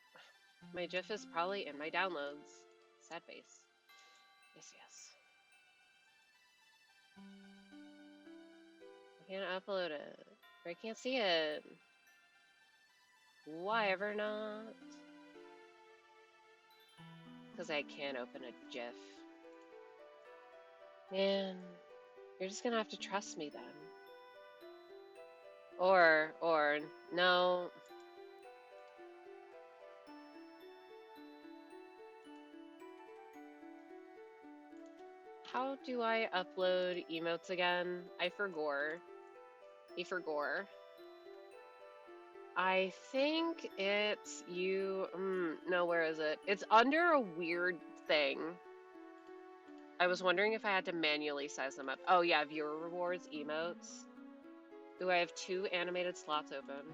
A: My GIF is probably in my downloads. Sad face. Yes, yes. I can't upload it. Or I can't see it. Why ever not? Because I can't open a GIF. Man, you're just gonna have to trust me then. Or, no. How do I upload emotes again? I forgot. I think it's you. No, where is it? It's under a weird thing. I was wondering if I had to manually size them up. Oh yeah, viewer rewards, emotes. Ooh, I have 2 animated slots open.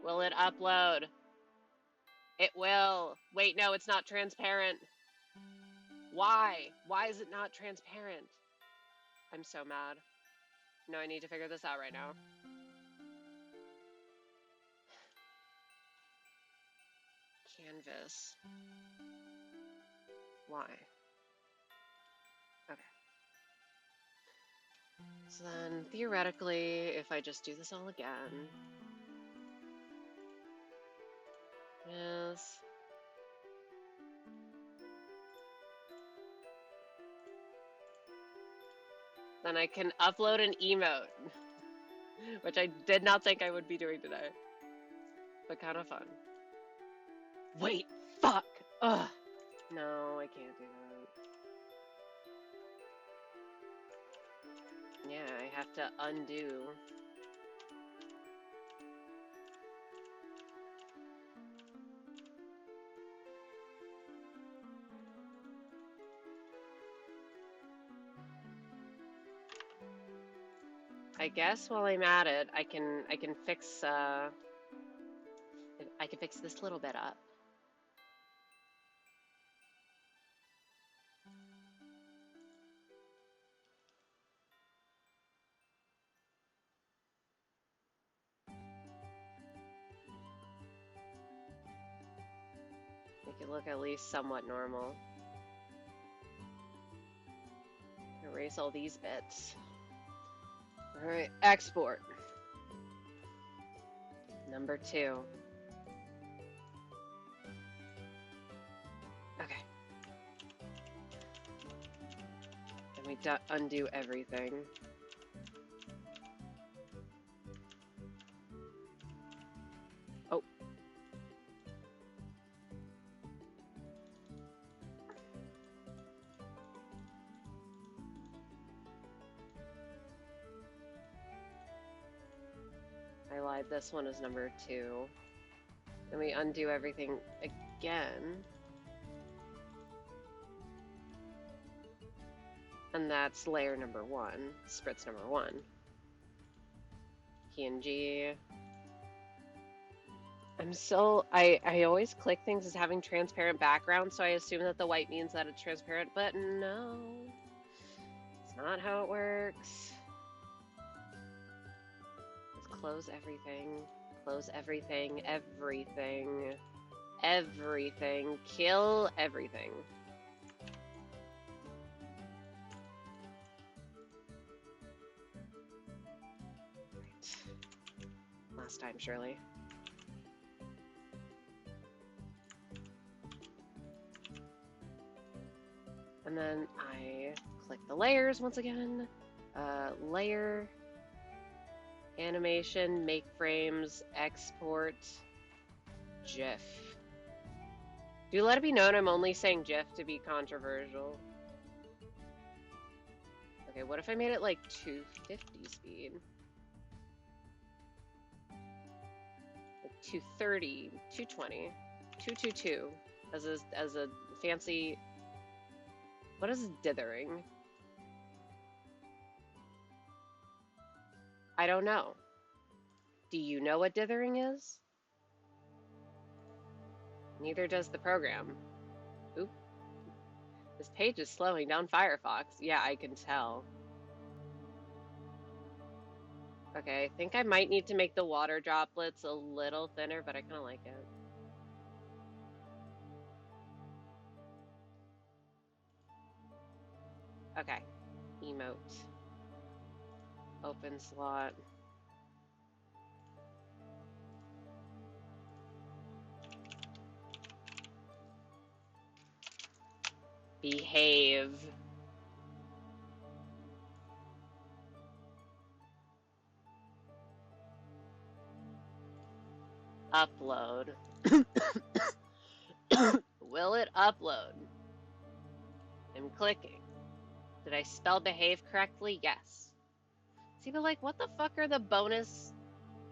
A: Will it upload? It will. Wait, no, it's not transparent. Why? Why is it not transparent? I'm so mad. No, I need to figure this out right now. Canvas. Why? Okay. So then, theoretically, if I just do this all again... Yes... Then I can upload an emote. Which I did not think I would be doing today. But kind of fun. Wait! Fuck! Ugh! No, I can't do that. Yeah, I have to undo. I guess while I'm at it, I can fix I can fix this little bit up. Make it look at least somewhat normal. Erase all these bits. Alright, export. Number 2. Okay. And we undo everything. Oh. I lied, this one is number 2. Then we undo everything again. And that's layer number 1, spritz number 1. PNG. I always click things as having transparent background, so I assume that the white means that it's transparent, but no. It's not how it works. Let's close everything. Close everything. Everything. Everything. Kill everything. Right. Last time, surely. And then I click the layers once again. Layer, animation, make frames, export, GIF. Do let it be known I'm only saying GIF to be controversial. Okay, what if I made it like 250 speed? Like 230, 220, 222 as a fancy. What is dithering? I don't know. Do you know what dithering is? Neither does the program. Oop. This page is slowing down Firefox. Yeah, I can tell. Okay, I think I might need to make the water droplets a little thinner, but I kind of like it. Okay, emote. Open slot. Behave. Upload. Will it upload? I'm clicking. Did I spell behave correctly? Yes. See, but like, what the fuck are the bonus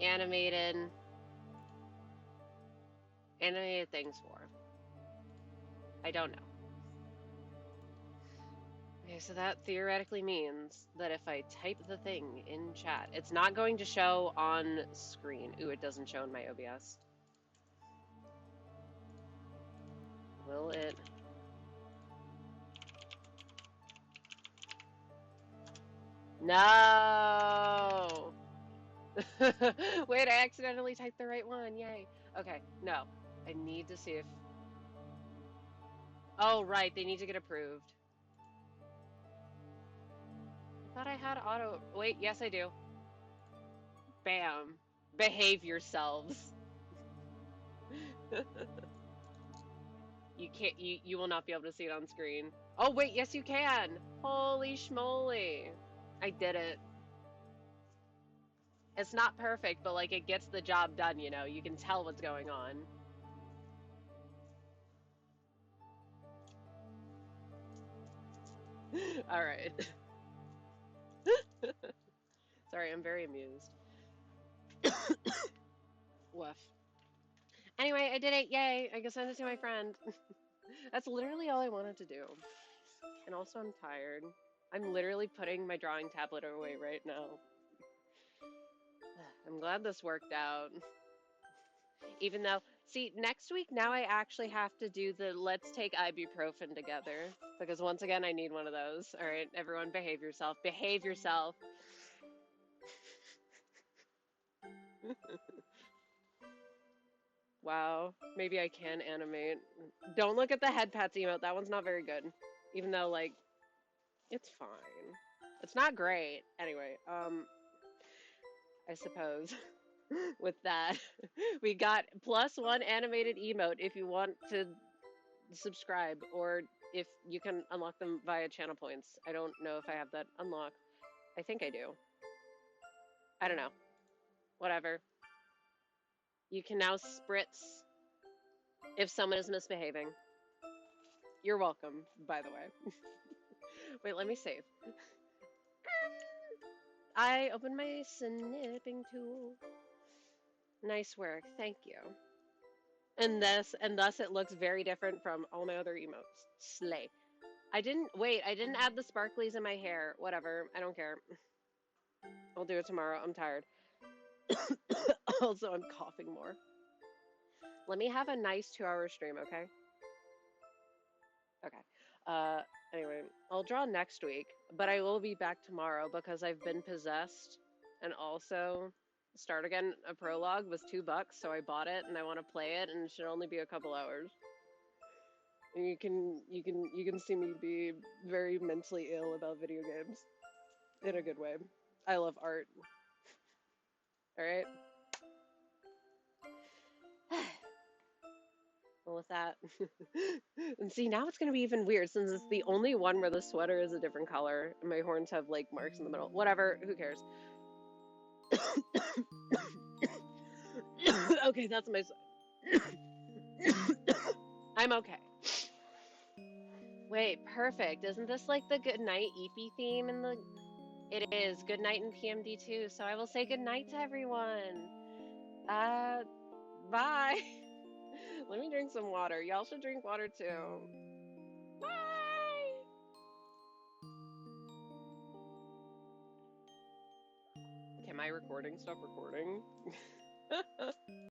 A: animated things for? I don't know. Okay, so that theoretically means that if I type the thing in chat, it's not going to show on screen. Ooh, it doesn't show in my OBS. Will it No. Wait, I accidentally typed the right one. Yay. Okay, no. I need to see if. Oh, right. They need to get approved. I thought I had auto. Wait, yes, I do. Bam. Behave yourselves. You can't. You will not be able to see it on screen. Oh, wait. Yes, you can. Holy schmoly. I did it. It's not perfect, but like it gets the job done, you know. You can tell what's going on. All right. Sorry, I'm very amused. Woof. Anyway, I did it. Yay. I can send it to my friend. That's literally all I wanted to do. And also, I'm tired. I'm literally putting my drawing tablet away right now. I'm glad this worked out. Even though, see, next week now I actually have to do the let's take ibuprofen together. Because once again, I need one of those. All right, everyone, behave yourself. Behave yourself. Wow, maybe I can animate. Don't look at the head pats emote. That one's not very good. Even though, like, it's fine. It's not great. Anyway, I suppose with that, we got +1 animated emote if you want to subscribe, or if you can unlock them via channel points. I don't know if I have that unlocked. I think I do. I don't know. Whatever. You can now spritz if someone is misbehaving. You're welcome, by the way. Wait, let me save. I opened my snipping tool. Nice work, thank you. And thus it looks very different from all my other emotes. Slay. I didn't add the sparklies in my hair. Whatever, I don't care. I'll do it tomorrow. I'm tired. Also, I'm coughing more. Let me have a nice 2-hour stream, okay? Okay. Anyway, I'll draw next week, but I will be back tomorrow because I've been possessed, and also Start Again, a prologue was $2, so I bought it and I want to play it, and it should only be a couple hours. And you can see me be very mentally ill about video games in a good way. I love art. All right. Well, with that, and see, now it's gonna be even weird since it's the only one where the sweater is a different color and my horns have like marks in the middle. Whatever, who cares? Okay, that's my. I'm okay. Wait, perfect. Isn't this like the good night Eepy theme in the? It is good night in PMD too. So I will say good night to everyone. Bye. Let me drink some water. Y'all should drink water too. Bye. Can my recording stop recording?